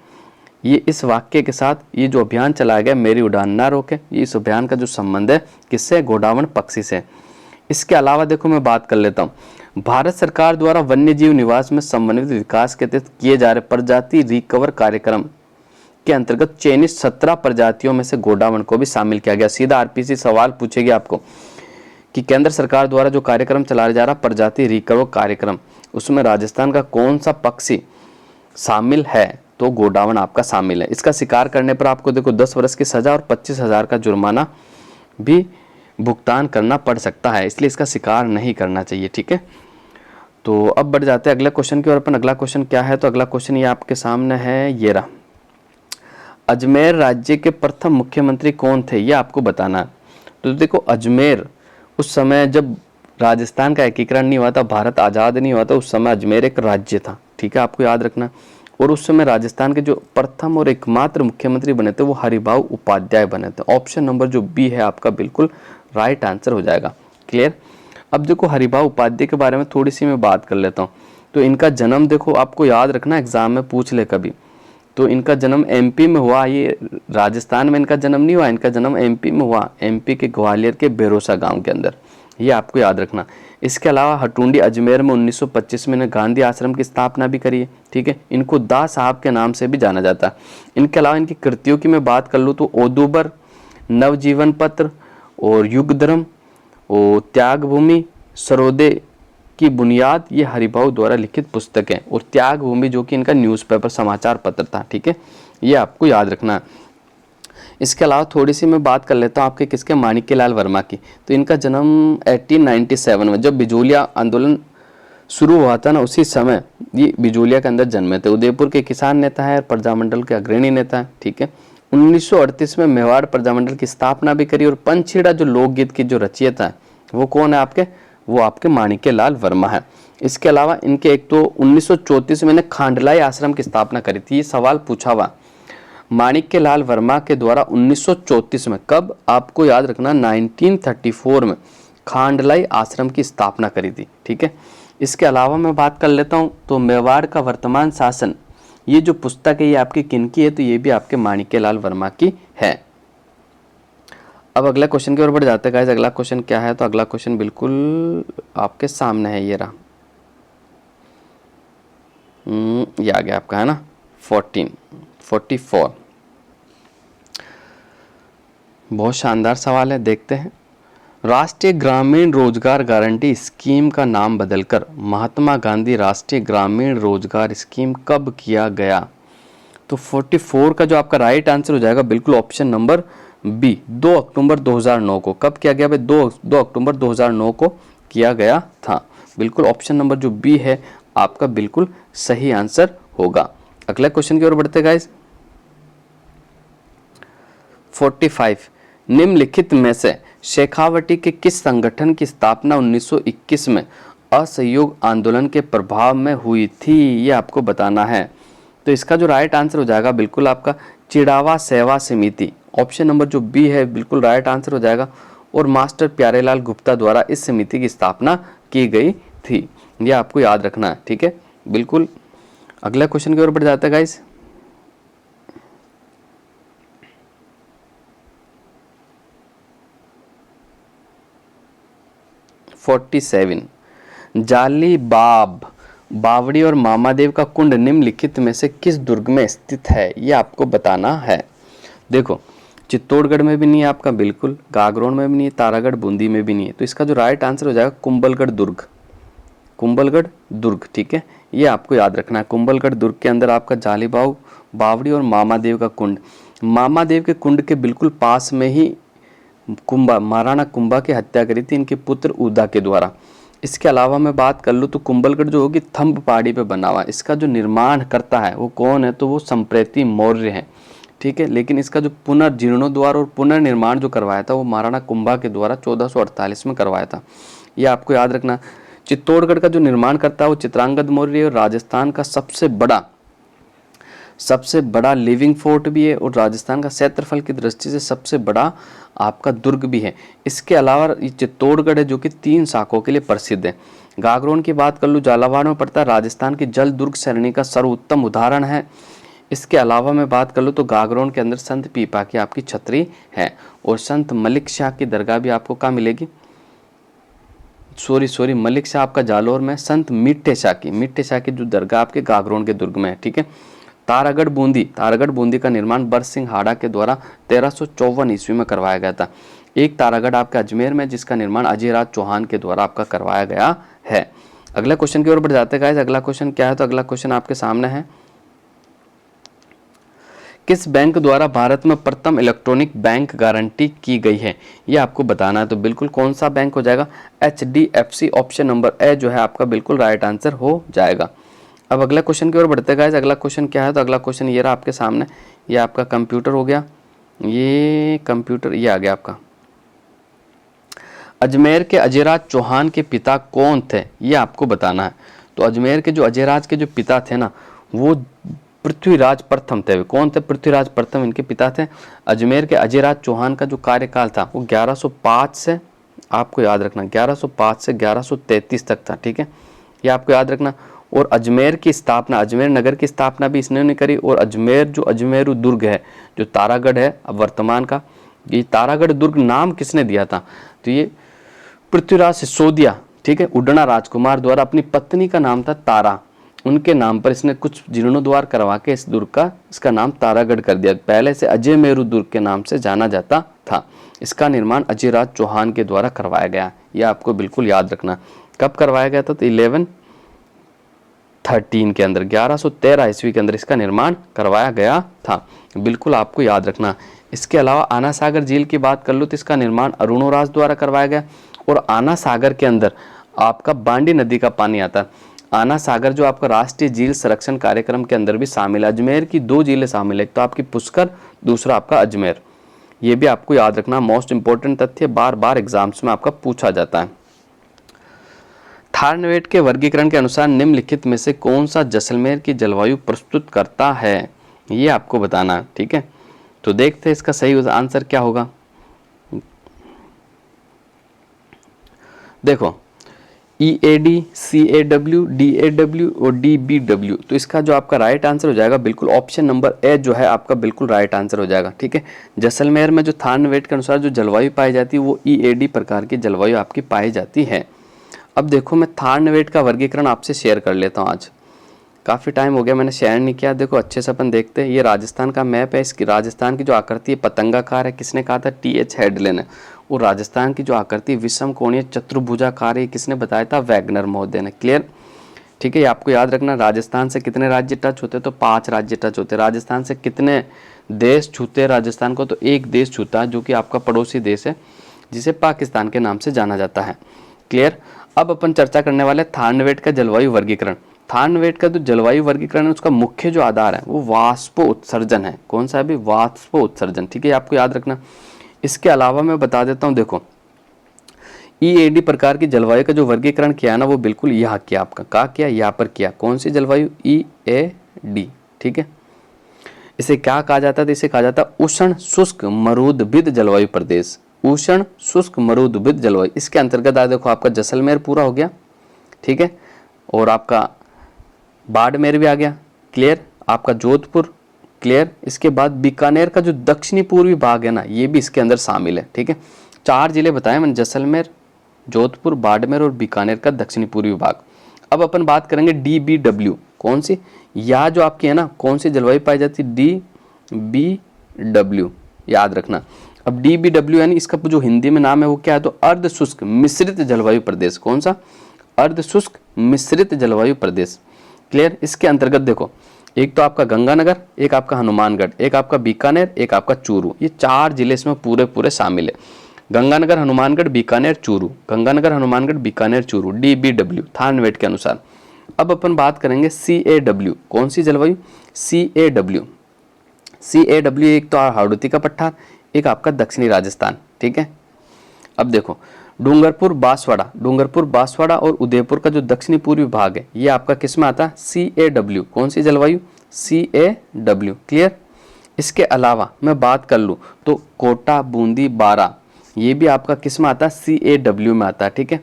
ये इस वाक्य के साथ ये जो अभियान चलाया गया मेरी उड़ान ना रोके, ये इस अभियान का जो संबंध है किससे, गोडावण पक्षी से। इसके अलावा देखो मैं बात कर लेता हूँ, भारत सरकार द्वारा वन्य जीव निवास में समन्वित विकास के तहत किए जा रहे प्रजाति रिकवर कार्यक्रम के अंतर्गत चयनित 17 प्रजातियों में से गोडावण को भी शामिल किया गया। सीधा आरपीसी सवाल पूछेगी आपको कि केंद्र सरकार द्वारा जो कार्यक्रम चलाया जा रहा प्रजाति रिकवर कार्यक्रम, उसमें राजस्थान का कौन सा पक्षी शामिल है, तो गोडावण आपका शामिल है। इसका शिकार करने पर आपको देखो 10 वर्ष की सजा और 25,000 का जुर्माना भी भुगतान करना पड़ सकता है, इसलिए इसका शिकार नहीं करना चाहिए। ठीक है, तो अब बढ़ जाते हैं अगले क्वेश्चन की ओर। अपन अगला क्वेश्चन क्या है, तो अगला क्वेश्चन ये आपके सामने है, ये रहा, अजमेर राज्य के प्रथम मुख्यमंत्री कौन थे, ये आपको बताना है। तो देखो अजमेर उस समय जब राजस्थान का एकीकरण नहीं हुआ था, भारत आज़ाद नहीं हुआ था, उस समय अजमेर एक राज्य था। ठीक है, आपको याद रखना। और उस समय राजस्थान के जो प्रथम और एकमात्र मुख्यमंत्री बने थे वो हरिभाऊ उपाध्याय बने थे। ऑप्शन नंबर जो बी है आपका बिल्कुल राइट आंसर हो जाएगा। क्लियर। अब देखो हरिभाऊ उपाध्याय के बारे में थोड़ी सी मैं बात कर लेता हूँ। तो इनका जन्म देखो आपको याद रखना, एग्जाम में पूछ ले कभी, तो इनका जन्म एमपी में हुआ, ये राजस्थान में इनका जन्म नहीं हुआ, इनका जन्म एमपी में हुआ, एमपी के ग्वालियर के बेरोसा गांव के अंदर, ये आपको याद रखना। इसके अलावा हटुंडी अजमेर में 1925 में इन्हें गांधी आश्रम की स्थापना भी करी है। ठीक है, इनको दा साहब के नाम से भी जाना जाता है। इनके अलावा इनकी कृतियों की मैं बात कर लूँ तो ओदुबर, नवजीवन पत्र और युग धर्म और त्याग भूमि, सरोदे की बुनियाद, ये हरिभाऊ द्वारा लिखित पुस्तक है। और त्याग भूमि जो कि इनका न्यूज़पेपर समाचार पत्र था। ठीक है, ये आपको याद रखना है। इसके अलावा थोड़ी सी मैं बात कर लेता हूँ आपके किसके, माणिक्यलाल वर्मा की। तो इनका जन्म 1897 में जब बिजोलिया आंदोलन शुरू हुआ था ना, उसी समय ये बिजोलिया के अंदर जन्मे थे। उदयपुर के किसान नेता है, प्रजामंडल के अग्रणी नेता है। ठीक है, 1938 में मेवाड़ प्रजामंडल की स्थापना भी करी। और पंचछीड़ा जो लोकगीत की जो रचयिता है वो कौन है आपके, वो आपके माणिक्यलाल वर्मा है। इसके अलावा इनके एक तो 1934 में इन्हें खांडलाई आश्रम की स्थापना करी थी। ये सवाल पूछा हुआ माणिक्यलाल वर्मा के द्वारा 1934 में, कब आपको याद रखना, 1934 में खांडलाई आश्रम की स्थापना करी थी। ठीक है, इसके अलावा मैं बात कर लेता हूँ तो मेवाड़ का वर्तमान शासन, ये जो पुस्तक है ये आपकी किनकी है, तो ये भी आपके माणिक्यलाल वर्मा की है। अब अगला क्वेश्चन की ओर बढ़ जाते हैं गाइस। अगला क्वेश्चन क्या है, तो अगला क्वेश्चन बिल्कुल आपके सामने है, ये रहा, ये आ गया आपका, है ना, 44। बहुत शानदार सवाल है, देखते हैं। राष्ट्रीय ग्रामीण रोजगार गारंटी स्कीम का नाम बदलकर महात्मा गांधी राष्ट्रीय ग्रामीण रोजगार स्कीम कब किया गया, तो 44 का जो आपका राइट आंसर हो जाएगा बिल्कुल ऑप्शन नंबर बी, 2 अक्टूबर 2009 को। कब किया गया भाई, 2 अक्टूबर 2009 को किया गया था। बिल्कुल ऑप्शन नंबर जो बी है आपका बिल्कुल सही आंसर होगा। अगले क्वेश्चन की ओर बढ़ते गाइस। 45, निम्नलिखित में से शेखावटी के किस संगठन की स्थापना 1921 में असहयोग आंदोलन के प्रभाव में हुई थी, ये आपको बताना है। तो इसका जो राइट आंसर हो जाएगा बिल्कुल आपका चिड़ावा सेवा समिति, ऑप्शन नंबर जो बी है बिल्कुल राइट आंसर हो जाएगा। और मास्टर प्यारेलाल गुप्ता द्वारा इस समिति की स्थापना की गई थी, ये आपको याद रखना है। ठीक है, बिल्कुल। अगला क्वेश्चन की ओर बढ़ जाता है गाइस। जाली बावड़ी और मामादेव का कुंड निम्नलिखित में से किस दुर्ग में स्थित है, ये आपको बताना है। देखो चित्तौड़गढ़ में भी नहीं है आपका, बिल्कुल गागरोन में भी नहीं है, तारागढ़ बूंदी में भी नहीं है। तो इसका जो राइट आंसर हो जाएगा कुंभलगढ़ दुर्ग, कुंभलगढ़ दुर्ग। ठीक है, ये आपको याद रखना है। कुंभलगढ़ दुर्ग के अंदर आपका जाली बावड़ी और मामादेव का कुंड, मामादेव के कुंड के बिल्कुल पास में ही महाराणा कुंभा की हत्या करी थी इनके पुत्र उदा के द्वारा। इसके अलावा मैं बात कर लूँ तो कुंभलगढ़ जो होगी थंब पहाड़ी पे बना हुआ है। इसका जो निर्माण करता है वो कौन है, तो वो संप्रेति मौर्य है। ठीक है, लेकिन इसका जो पुनर्जीर्णोद्वार और पुनर्निर्माण जो करवाया था वो महाराणा कुंभा के द्वारा 1448 में करवाया था, ये आपको याद रखना। चित्तौड़गढ़ का जो निर्माण करता है वो चित्रांगद मौर्य और राजस्थान का सबसे बड़ा सबसे बड़ा लिविंग फोर्ट भी है और राजस्थान का क्षेत्रफल की दृष्टि से सबसे बड़ा आपका दुर्ग भी है। इसके अलावा ये चित्तौड़गढ़ है जो कि 3 शाखाओं के लिए प्रसिद्ध है। गागरोन की बात कर लूँ, झालावाड़ में पड़ता है, राजस्थान की जल दुर्ग श्रेणी का सर्वोत्तम उदाहरण है। इसके अलावा मैं बात कर लूँ तो गागरोन के अंदर संत पीपा की आपकी छतरी है और संत मलिक शाह की दरगाह भी आपको कहाँ मिलेगी, सॉरी मलिक शाह आपका जालौर में, संत मिट्ठे शाह की जो दरगाह आपके गागरोन के दुर्ग में है। ठीक है। तारागढ़ बूंदी का निर्माण बरसिंह हाड़ा के द्वारा 1354 ईस्वी में करवाया गया था। एक तारागढ़ आपके अजमेर में जिसका निर्माण अजयराज चौहान के द्वारा आपका करवाया गया है। अगला क्वेश्चन की ओर बढ़ जाते हैं गाइस। अगला क्वेश्चन क्या है, तो अगला क्वेश्चन आपके सामने है, किस बैंक द्वारा भारत में प्रथम इलेक्ट्रॉनिक बैंक गारंटी की गई है, ये आपको बताना है। तो बिल्कुल कौन सा बैंक हो जाएगा, HDFC, ऑप्शन नंबर ए जो है आपका बिल्कुल राइट आंसर हो जाएगा। अब अगला क्वेश्चन की ओर बढ़ते हैं गाइस। अगला क्वेश्चन क्या है, तो अगला क्वेश्चन ये रहा आपके सामने, ये आपका कंप्यूटर हो गया, ये कंप्यूटर ये आ गया आपका। अजमेर के अजयराज चौहान के पिता कौन थे, ये आपको बताना है। तो अजमेर के जो अजयराज के जो पिता थे ना, वो पृथ्वीराज प्रथम थे। कौन थे, पृथ्वीराज प्रथम इनके पिता थे। अजमेर के अजयराज चौहान का जो कार्यकाल था वो 1105 से, आपको याद रखना, 1105 से 1133 तक था। ठीक है, ये आपको याद रखना। और अजमेर की स्थापना, अजमेर नगर की स्थापना भी इसने नहीं करी। और अजमेर जो अजमेरू दुर्ग है, जो तारागढ़ है अब वर्तमान का, ये तारागढ़ दुर्ग नाम किसने दिया था, तो ये पृथ्वीराज सिसोदिया, ठीक है, उडना राजकुमार द्वारा, अपनी पत्नी का नाम था तारा, उनके नाम पर इसने कुछ जीर्णोद्वार करवा के इस दुर्ग का, इसका नाम तारागढ़ कर दिया। पहले से अजय मेरू दुर्ग के नाम से जाना जाता था। इसका निर्माण अजयराज चौहान के द्वारा करवाया गया। यह आपको बिल्कुल याद रखना। कब करवाया गया था, तो 1113 के अंदर, 1113 ईस्वी के अंदर इसका निर्माण करवाया गया था। बिल्कुल आपको याद रखना। इसके अलावा आना सागर झील की बात कर लो तो इसका निर्माण अरुणोराज द्वारा करवाया गया। और आना सागर के अंदर आपका बांडी नदी का पानी आता है। आना सागर जो आपका राष्ट्रीय झील संरक्षण कार्यक्रम के अंदर भी शामिल है। अजमेर की 2 झीलें शामिल है, एक तो आपकी पुष्कर, दूसरा आपका अजमेर। ये भी आपको याद रखना, मोस्ट इंपोर्टेंट तथ्य, बार बार एग्जाम्स में आपका पूछा जाता है। थार्नवेट के वर्गीकरण के अनुसार निम्नलिखित में से कौन सा जैसलमेर की जलवायु प्रस्तुत करता है, ये आपको बताना है। ठीक है, तो देखते हैं इसका सही आंसर क्या होगा। देखो, EAD, CAW, DAW और DBW, तो इसका जो आपका राइट आंसर हो जाएगा बिल्कुल ऑप्शन नंबर ए जो है आपका बिल्कुल राइट आंसर हो जाएगा। ठीक है, जैसलमेर में जो थार्नवेट के अनुसार जो जलवायु पाई जाती है वो EAD प्रकार की जलवायु आपकी पाई जाती है। अब देखो, मैं थार्नवेट का वर्गीकरण आपसे शेयर कर लेता हूँ। आज काफ़ी टाइम हो गया मैंने शेयर नहीं किया। देखो अच्छे से अपन देखते हैं, ये राजस्थान का मैप है। इसकी राजस्थान की जो आकृति है पतंगाकार है, किसने कहा था, TH हेडले ने। और राजस्थान की जो आकृति विषम कोणीय चतुर्भुजाकार है, किसने बताया था, वैगनर महोदय ने। क्लियर, ठीक है, ये आपको याद रखना। राजस्थान से कितने राज्य टच होते हैं, तो 5 राज्य टच होते हैं। राजस्थान से कितने देश छूते हैं राजस्थान को, तो एक देश छूता है जो कि आपका पड़ोसी देश है, जिसे पाकिस्तान के नाम से जाना जाता है। क्लियर, अब अपन चर्चा करने वाले थार्नवेट का जलवायु वर्गीकरण। थार्नवेट का जो जलवायु वर्गीकरण है उसका मुख्य जो आधार है वो वाष्प उत्सर्जन है। कौन सा है भी, वाष्प उत्सर्जन। ठीक है, आपको याद रखना। इसके अलावा मैं बता देता हूं, देखो EAD प्रकार की जलवायु का जो वर्गीकरण किया है ना, वो बिल्कुल यहाँ किया, आपका कहा किया, यहाँ पर किया। कौन सी जलवायु, EAD। ठीक है, इसे क्या कहा जाता है, इसे कहा जाता है उष्ण शुष्क मरुदभिद जलवायु प्रदेश। उष्ण शुष्क मरुदभिद जलवायु, इसके अंतर्गत आ देखो आपका जैसलमेर पूरा हो गया। ठीक है, और आपका बाड़मेर भी आ गया। क्लियर, आपका जोधपुर। क्लियर, इसके बाद बीकानेर का जो दक्षिणी पूर्वी भाग है ना, ये भी इसके अंदर शामिल है। ठीक है, 4 जिले बताए मैंने, जैसलमेर, जोधपुर, बाड़मेर और बीकानेर का दक्षिणी पूर्वी भाग। अब अपन बात करेंगे DBW। कौन सी, यह जो आपकी है ना, कौन सी जलवायु पाई जाती है, DBW, याद रखना। अब DBW यानी इसका जो हिंदी में नाम है वो क्या है, तो अर्ध शुष्क मिश्रित जलवायु प्रदेश। कौन सा, अर्ध शुष्क मिश्रित जलवायु प्रदेश। क्लियर, इसके अंतर्गत देखो, एक तो आपका गंगानगर, एक आपका हनुमानगढ़, एक आपका बीकानेर, एक आपका चूरू, ये 4 जिले इसमें पूरे शामिल है। गंगानगर, हनुमानगढ़, बीकानेर, चूरू, गंगानगर, हनुमानगढ़, बीकानेर, चूरू, DBW थार्नवेट के अनुसार। अब अपन बात करेंगे CAW। कौन सी जलवायु, CAW। एक तो हाड़ौती का पठार, एक आपका दक्षिणी राजस्थान। ठीक है, अब देखो डूंगरपुर बांसवाड़ा और उदयपुर का जो दक्षिणी पूर्वी भाग है ये आपका किस में आता है, CAW। कौन सी जलवायु, CAW। क्लियर। इसके अलावा मैं बात कर लूँ तो कोटा, बूंदी, बारा, ये भी आपका किस में आता है? CAW में आता है। ठीक है,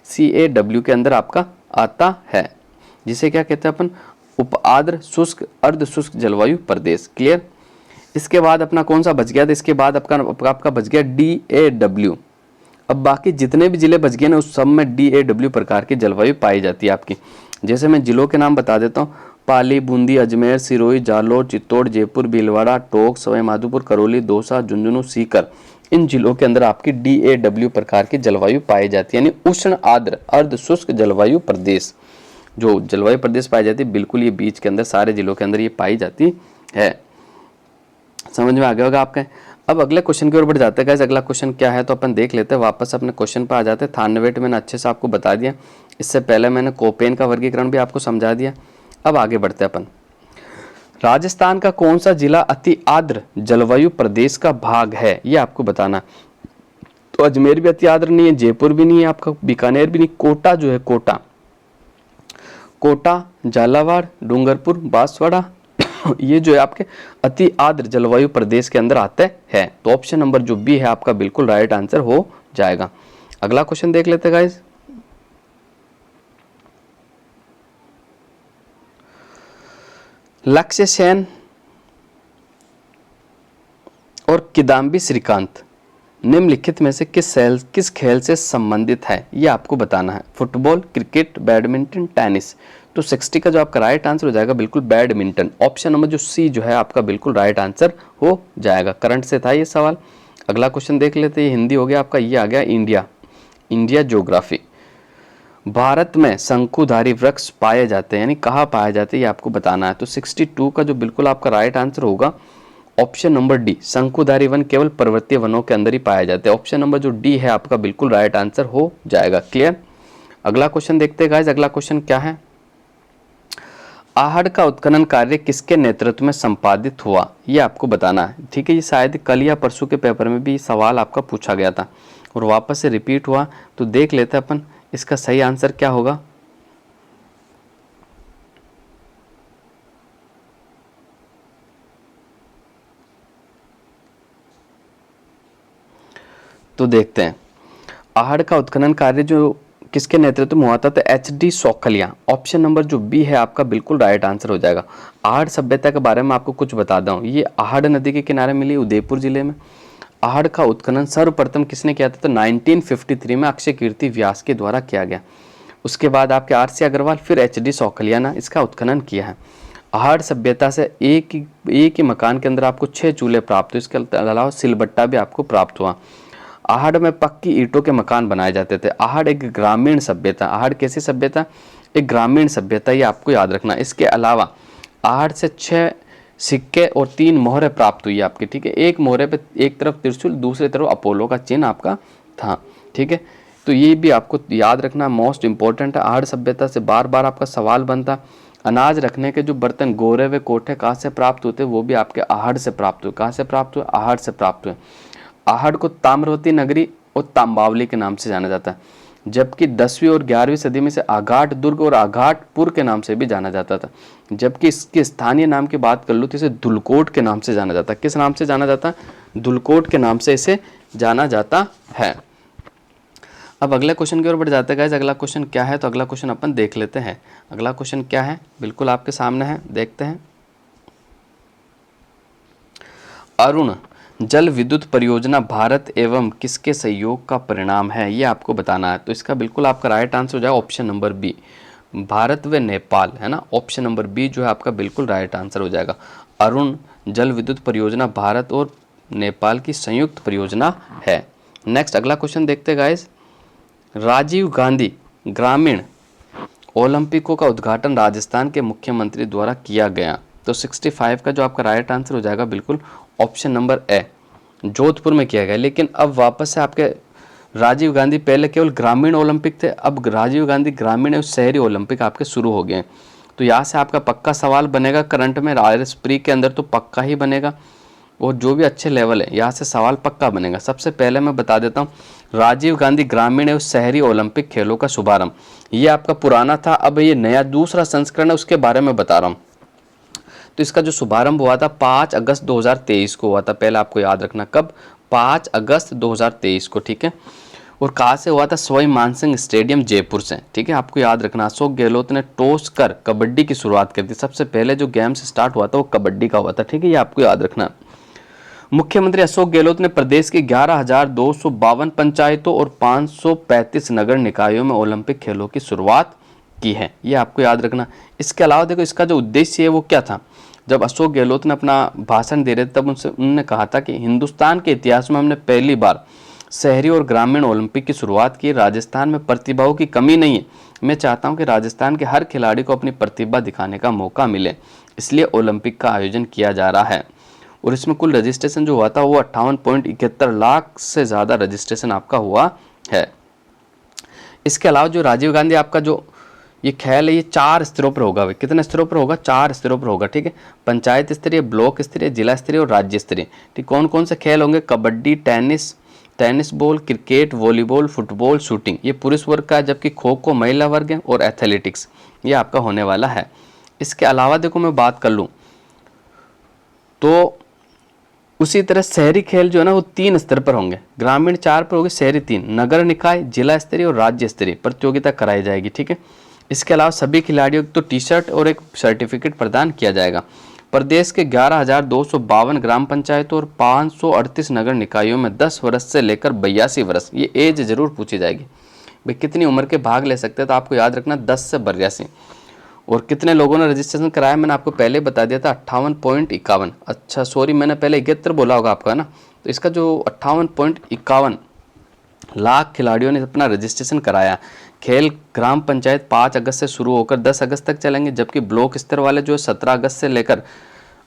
CAW के अंदर आपका आता है, जिसे क्या कहते हैं अपन? उप आर्द्र शुष्क अर्ध शुष्क जलवायु प्रदेश। क्लियर। इसके बाद अपना कौन सा बच गया था? इसके बाद आपका बच गया DAW। अब बाकी जितने भी जिले बच गए ना, उस सब में DAW प्रकार की जलवायु पाई जाती है आपकी। जैसे मैं जिलों के नाम बता देता हूँ, पाली, बूंदी, अजमेर, सिरोही, जालोर, चित्तौड़, जयपुर, भीलवाड़ा, टोंक, सवाई माधोपुर, करौली, दौसा, झुंझुनू, सीकर, इन जिलों के अंदर आपकी DAW प्रकार की जलवायु पाई जाती है, यानी उष्ण आर्द्र अर्ध शुष्क जलवायु प्रदेश। जो जलवायु प्रदेश पाई जाती है बिल्कुल ये बीच के अंदर सारे जिलों के अंदर ये पाई जाती है। समझ में आ गया होगा आपके। अब अगले क्वेश्चन की ओर बढ़ जाते हैं गाइस। अगला क्वेश्चन क्या है तो अपन देख लेते हैं, वापस अपने क्वेश्चन पर आ जाते हैं। थानवेट मैंने अच्छे से आपको बता दिया, इससे पहले मैंने कोपेन का वर्गीकरण भी आपको समझा दिया। अब आगे बढ़ते हैं अपन। राजस्थान का कौन सा जिला अति आर्द्र जलवायु प्रदेश का भाग है, ये आपको बताना। तो अजमेर भी अति आर्द्र नहीं है, जयपुर भी नहीं है, आपका बीकानेर भी नहीं, कोटा जो है, कोटा, झालावाड़, डूंगरपुर, बांसवाड़ा, ये जो है आपके अति आर्द्र जलवायु प्रदेश के अंदर आते हैं। तो ऑप्शन नंबर जो बी है आपका बिल्कुल राइट आंसर हो जाएगा। अगला क्वेश्चन देख लेते हैं गाइस। लक्ष्य सेन और किदाम्बी श्रीकांत निम्नलिखित में से किस खेल से संबंधित है, ये आपको बताना है। Football, cricket, badminton, tennis. तो 60 का जो आपका राइट आंसर हो जाएगा बिल्कुल बैडमिंटन। ऑप्शन नंबर जो सी जो है आपका बिल्कुल राइट आंसर हो जाएगा। करंट से था ये सवाल। अगला क्वेश्चन देख लेते हैं। ये हिंदी हो गया आपका, ये आ गया इंडिया ज्योग्राफी। भारत में शंकुधारी वृक्ष पाए जाते हैं, यानी कहाँ पाए जाते हैं ये आपको बताना है। तो 62 का जो बिल्कुल आपका राइट आंसर होगा ऑप्शन नंबर डी, शंकुधारी वन केवल पर्वतीय वनों के अंदर ही पाए जाते हैं। ऑप्शन नंबर जो डी है आपका बिल्कुल राइट आंसर हो जाएगा। क्लियर। अगला क्वेश्चन देखते हैं गाइस। अगला क्वेश्चन क्या है? आहड़ का उत्खनन कार्य किसके नेतृत्व में संपादित हुआ, ये आपको बताना है। ठीक है, ये शायद कल या परसों के पेपर में भी सवाल आपका पूछा गया था और वापस से रिपीट हुआ, तो देख लेते हैं अपन इसका सही आंसर क्या होगा। तो देखते हैं आहड़ का उत्खनन कार्य जो किसके नेतृत्व में हुआ था, तो HD सौखलिया। ऑप्शन नंबर जो बी है आपका बिल्कुल राइट आंसर हो जाएगा। आहड़ सभ्यता के बारे में आपको कुछ बता दूं, ये आहड़ नदी के किनारे मिली उदयपुर जिले में। आहड़ का उत्खनन सर्वप्रथम किसने किया था, तो 1953 में अक्षय कीर्ति व्यास के द्वारा किया गया। उसके बाद आपके RC अग्रवाल, फिर HD सौखलिया ने इसका उत्खनन किया है। आहड़ सभ्यता से एक ही मकान के अंदर आपको 6 चूल्हे प्राप्त हुए। इसके अलावा सिलबट्टा भी आपको प्राप्त हुआ। आहड़ में पक्की ईंटों के मकान बनाए जाते थे। आहड़ एक ग्रामीण सभ्यता, आहड़ कैसी सभ्यता, एक ग्रामीण सभ्यता, ये आपको याद रखना। इसके अलावा आहड़ से 6 सिक्के और 3 मोहरें प्राप्त हुई आपकी। ठीक है, एक मोहरे पे एक तरफ त्रिशूल, दूसरी तरफ अपोलो का चिन्ह आपका था। ठीक है, तो ये भी आपको याद रखना, मोस्ट इंपॉर्टेंट है। आहड़ सभ्यता से बार बार आपका सवाल बनता। अनाज रखने के जो बर्तन, गोरे व कोठे कहाँ से प्राप्त होते, वो भी आपके आहड़ से प्राप्त हुए। कहाँ से प्राप्त हुए? आहड़ से प्राप्त हुए। आहड़ को ताम्रवती नगरी और तांबावली के नाम से जाना जाता है, जबकि 10वीं और 11वीं सदी में से आघाट दुर्ग और आघाटपुर के नाम से भी जाना जाता था। जबकि इसके स्थानीय नाम की बात कर लूँ तो इसे धुलकोट के नाम से जाना जाता है। किस नाम से जाना जाता है? धुलकोट के नाम से इसे जाना जाता है। अब अगले क्वेश्चन की ओर बढ़ जाते हैं गाइस। अगला क्वेश्चन क्या है, तो अगला क्वेश्चन अपन देख लेते हैं। अगला क्वेश्चन क्या है बिल्कुल आपके सामने है, देखते हैं। अरुण जल विद्युत परियोजना भारत एवं किसके सहयोग का परिणाम है, ये आपको बताना है। तो इसका बिल्कुल आपका राइट आंसर हो जाएगा ऑप्शन नंबर बी, भारत व नेपाल, है ना। ऑप्शन नंबर बी जो है आपका बिल्कुल राइट आंसर हो जाएगा। अरुण जल विद्युत परियोजना भारत और नेपाल की संयुक्त परियोजना है। नेक्स्ट अगला क्वेश्चन देखते हैं गाइस। राजीव गांधी ग्रामीण ओलंपिकों का उद्घाटन राजस्थान के मुख्यमंत्री द्वारा किया गया। तो 65 का जो आपका राइट आंसर हो जाएगा बिल्कुल ऑप्शन नंबर ए, जोधपुर में किया गया। लेकिन अब वापस से आपके राजीव गांधी, पहले केवल ग्रामीण ओलंपिक थे, अब राजीव गांधी ग्रामीण और शहरी ओलंपिक आपके शुरू हो गए। तो यहाँ से आपका पक्का सवाल बनेगा करंट में, RS प्री के अंदर तो पक्का ही बनेगा, और जो भी अच्छे लेवल है यहाँ से सवाल पक्का बनेगा। सबसे पहले मैं बता देता हूँ, राजीव गांधी ग्रामीण एवं शहरी ओलंपिक खेलों का शुभारंभ, ये आपका पुराना था, अब ये नया दूसरा संस्करण है, उसके बारे में बता रहा हूँ। तो इसका जो शुभारंभ हुआ था 5 अगस्त 2023 को हुआ था। पहले आपको याद रखना कब, 5 अगस्त 2023 को, ठीक है। और कहाँ से हुआ था, सवाई मानसिंह स्टेडियम जयपुर से, ठीक है। आपको याद रखना अशोक गहलोत ने टॉस कर कबड्डी की शुरुआत कर दी। सबसे पहले जो गेम्स स्टार्ट हुआ था वो कबड्डी का हुआ था, ठीक है, ये आपको याद रखना। मुख्यमंत्री अशोक गहलोत ने प्रदेश की 11,252 पंचायतों और 535 नगर निकायों में ओलंपिक खेलों की शुरुआत की है, ये आपको याद रखना। इसके अलावा देखो इसका जो उद्देश्य है वो क्या था, जब अशोक गहलोत ने अपना भाषण दे रहे थे तब उन्होंने कहा था कि हिंदुस्तान के इतिहास में हमने पहली बार शहरी और ग्रामीण ओलंपिक की शुरुआत की। राजस्थान में प्रतिभाओं की कमी नहीं है, मैं चाहता हूं कि राजस्थान के हर खिलाड़ी को अपनी प्रतिभा दिखाने का मौका मिले, इसलिए ओलंपिक का आयोजन किया जा रहा है। और इसमें कुल रजिस्ट्रेशन जो हुआ था वो 58.71 लाख से ज़्यादा रजिस्ट्रेशन आपका हुआ है। इसके अलावा जो राजीव गांधी आपका जो ये खेल है ये 4 स्तरों पर होगा। कितने स्तरों पर होगा, 4 स्तरों पर होगा, ठीक है। पंचायत स्तरीय, ब्लॉक स्तरीय, जिला स्तरीय और राज्य स्तरीय, ठीक। कौन कौन से खेल होंगे, kabaddi, tennis ball, cricket, volleyball, football, shooting, ये पुरुष वर्ग का है, जबकि खो खो महिला वर्ग है, और एथलेटिक्स ये आपका होने वाला है। इसके अलावा देखो मैं बात कर लूँ तो उसी तरह शहरी खेल जो है ना वो 3 स्तर पर होंगे, ग्रामीण 4 पर होंगे, शहरी 3, नगर निकाय, जिला स्तरीय और राज्य स्तरीय प्रतियोगिता कराई जाएगी, ठीक है। इसके अलावा सभी खिलाड़ियों को तो टी शर्ट और एक सर्टिफिकेट प्रदान किया जाएगा। प्रदेश के 11,252 ग्राम पंचायतों और 538 नगर निकायों में 10 वर्ष से लेकर 82 वर्ष, ये एज जरूर पूछी जाएगी भाई कितनी उम्र के भाग ले सकते हैं, तो आपको याद रखना 10 से 82। और कितने लोगों ने रजिस्ट्रेशन कराया, मैंने आपको पहले बता दिया था 58.51, अच्छा सॉरी मैंने पहले 71 बोला होगा आपका ना, तो इसका जो 58.51 लाख खिलाड़ियों ने अपना रजिस्ट्रेशन कराया। खेल ग्राम पंचायत 5 अगस्त से शुरू होकर 10 अगस्त तक चलेंगे, जबकि ब्लॉक स्तर वाले जो 17 अगस्त से लेकर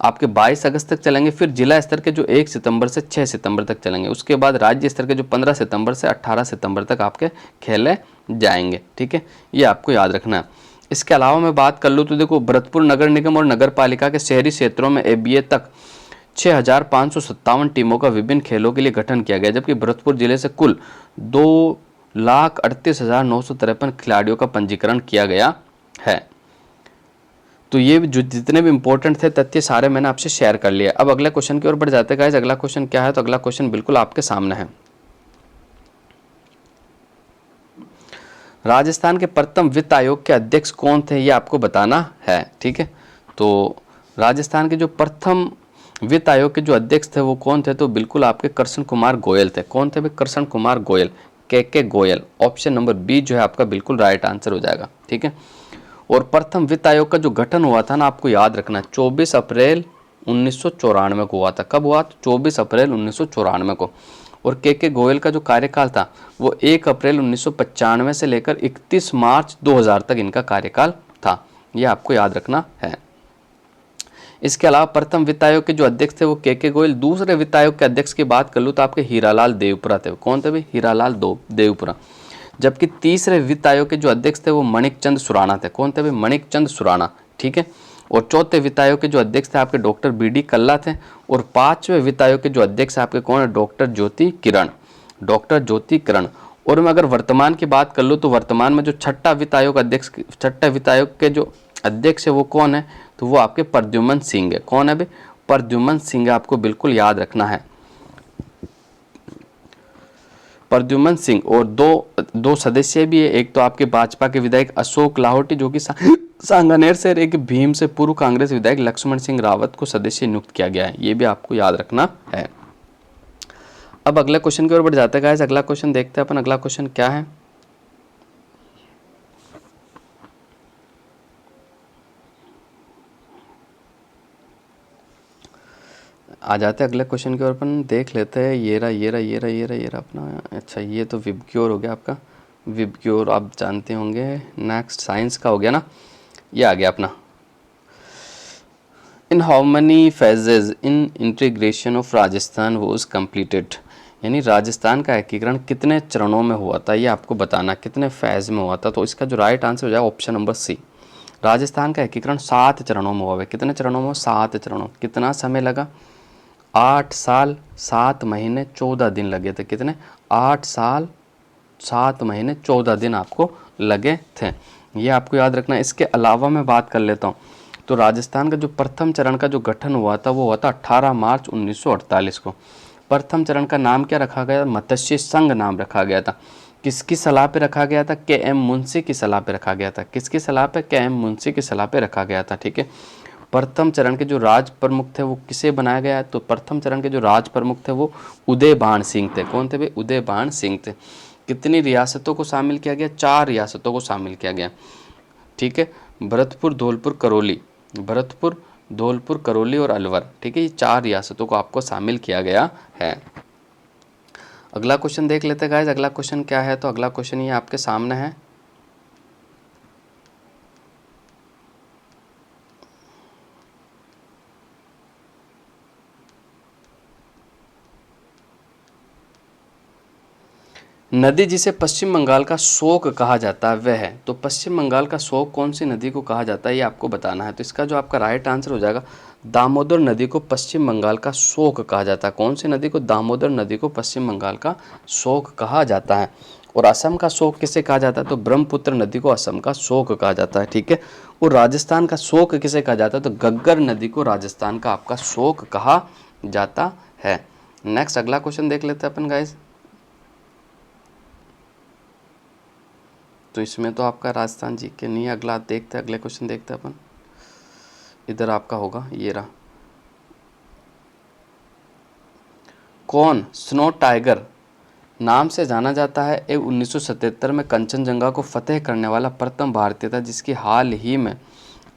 आपके 22 अगस्त तक चलेंगे। फिर जिला स्तर के जो 1 सितंबर से 6 सितंबर तक चलेंगे। उसके बाद राज्य स्तर के जो 15 सितंबर से 18 सितंबर तक आपके खेले जाएंगे, ठीक है, ये आपको याद रखना है। इसके अलावा मैं बात कर लूँ तो देखो भरतपुर नगर निगम और नगर पालिका के शहरी क्षेत्रों में ABA तक 6,557 टीमों का विभिन्न खेलों के लिए गठन किया गया, जबकि भरतपुर जिले से कुल 2,38,953 खिलाड़ियों का पंजीकरण किया गया है। तो ये जो जितने भी इंपॉर्टेंट थे तथ्य सारे मैंने आपसे शेयर कर लिया। अब अगले क्वेश्चन की ओर बढ़ जाते हैं गाइस। अगला क्वेश्चन क्या है, तो अगला क्वेश्चन बिल्कुल आपके सामने है। राजस्थान के प्रथम वित्त आयोग के अध्यक्ष कौन थे, ये आपको बताना है, ठीक है। तो राजस्थान के जो प्रथम वित्त आयोग के जो अध्यक्ष थे वो कौन थे, तो बिल्कुल आपके कृष्ण कुमार गोयल थे। कौन थे भाई, कृष्ण कुमार गोयल, के गोयल। ऑप्शन नंबर बी जो है आपका बिल्कुल राइट आंसर हो जाएगा, ठीक है। और प्रथम वित्त आयोग का जो गठन हुआ था ना, आपको याद रखना 24 अप्रैल 1994 को हुआ था। कब हुआ, तो 24 अप्रैल 1994 को। और के गोयल का जो कार्यकाल था वो 1 अप्रैल 1995 से लेकर 31 मार्च 2000 तक इनका कार्यकाल था, ये आपको याद रखना है। इसके अलावा प्रथम वित्त आयोग के जो अध्यक्ष थे वो के गोयल। दूसरे वित्त आयोग के अध्यक्ष की बात कर लूँ तो आपके हीरालाल देवपुरा थे। कौन थे भाई, हीरालाल देवपुरा। जबकि तीसरे वित्त आयोग के जो अध्यक्ष थे वो मणिक चंद सुराणा थे। कौन थे भाई, मणिक चंद सुराणा, ठीक है। और चौथे वित्त आयोग के जो अध्यक्ष थे आपके डॉक्टर BD कल्ला थे। और 5वें वित्त आयोग के जो अध्यक्ष आपके कौन है, डॉक्टर ज्योति किरण, डॉक्टर ज्योति किरण। और मैं अगर वर्तमान की बात कर लूँ तो वर्तमान में जो छठा वित्त आयोग के जो अध्यक्ष है वो कौन है, तो वो आपके प्रद्युमन सिंह है। कौन है भाई, प्रद्युमन सिंह, आपको बिल्कुल याद रखना है प्रद्युमन सिंह। और दो सदस्य भी है, एक तो आपके भाजपा के विधायक अशोक लाहौटी जो कि सांगानेर से, एक भीम से पूर्व कांग्रेस विधायक लक्ष्मण सिंह रावत को सदस्य नियुक्त किया गया है, ये भी आपको याद रखना है। अब अगले क्वेश्चन की ओर बढ़ जाते हैं। अगला क्वेश्चन देखते हैं अपन, अगला क्वेश्चन क्या है। आ जाते हैं अगले क्वेश्चन की ओर, अपन देख लेते हैं। ये रहा अपना, अच्छा ये तो विबग्योर हो गया आपका, विबग्योर आप जानते होंगे। नेक्स्ट साइंस का हो गया ना, ये आ गया अपना। In how many phases in integration of Rajasthan was completed, यानी राजस्थान का एकीकरण कितने चरणों में हुआ था, ये आपको बताना कितने फेज में हुआ था। तो इसका जो राइट आंसर हो जाएगा ऑप्शन नंबर सी। राजस्थान का एकीकरण 7 चरणों में हुआ है। कितने चरणों में, 7 चरणों। कितना समय लगा, 8 साल 7 महीने 14 दिन लगे थे। कितने, 8 साल 7 महीने 14 दिन आपको लगे थे, ये आपको याद रखना। इसके अलावा मैं बात कर लेता हूँ तो राजस्थान का जो प्रथम चरण का जो गठन हुआ था वो हुआ था 18 मार्च 1948 को। प्रथम चरण का नाम क्या रखा गया? मत्स्य संघ नाम रखा गया था। किसकी सलाह पे रखा गया था? के एम मुंशी की सलाह पे रखा गया था। किसकी सलाह पे? के एम मुंशी की सलाह पे रखा गया था। ठीक है। प्रथम चरण के जो राज प्रमुख थे वो किसे बनाया गया है? तो प्रथम चरण के जो राज प्रमुख थे वो उदयबान सिंह थे। कौन थे भाई? उदयबान सिंह थे। कितनी रियासतों को शामिल किया गया? 4 रियासतों को शामिल किया गया। ठीक है। भरतपुर, धौलपुर, करौली, भरतपुर, धौलपुर, करौली और अलवर। ठीक है, ये 4 रियासतों को आपको शामिल किया गया है। अगला क्वेश्चन देख लेते हैं गाइस। अगला क्वेश्चन क्या है? तो अगला क्वेश्चन ये आपके सामने है। नदी जिसे पश्चिम बंगाल का शोक कहा जाता है वह है। तो पश्चिम बंगाल का शोक कौन सी नदी को कहा जाता है ये आपको बताना है। तो इसका जो आपका राइट आंसर हो जाएगा, दामोदर नदी को पश्चिम बंगाल का शोक कहा जाता है। कौन सी नदी को? दामोदर नदी को पश्चिम बंगाल का शोक कहा जाता है। और असम का शोक किसे कहा जाता है? तो ब्रह्मपुत्र नदी को असम का शोक कहा जाता है। ठीक है। और राजस्थान का शोक किसे कहा जाता है? तो गग्गर नदी को राजस्थान का आपका शोक कहा जाता है। नेक्स्ट अगला क्वेश्चन देख लेते हैं अपन गाइस। तो इसमें तो आपका राजस्थान जी के नहीं, अगला देखते हैं, अगले क्वेश्चन देखते हैं अपन। इधर आपका होगा, ये रहा। कौन स्नो टाइगर नाम से जाना जाता है? ये 1977 में कंचनजंगा को फतेह करने वाला प्रथम भारतीय था जिसकी हाल ही में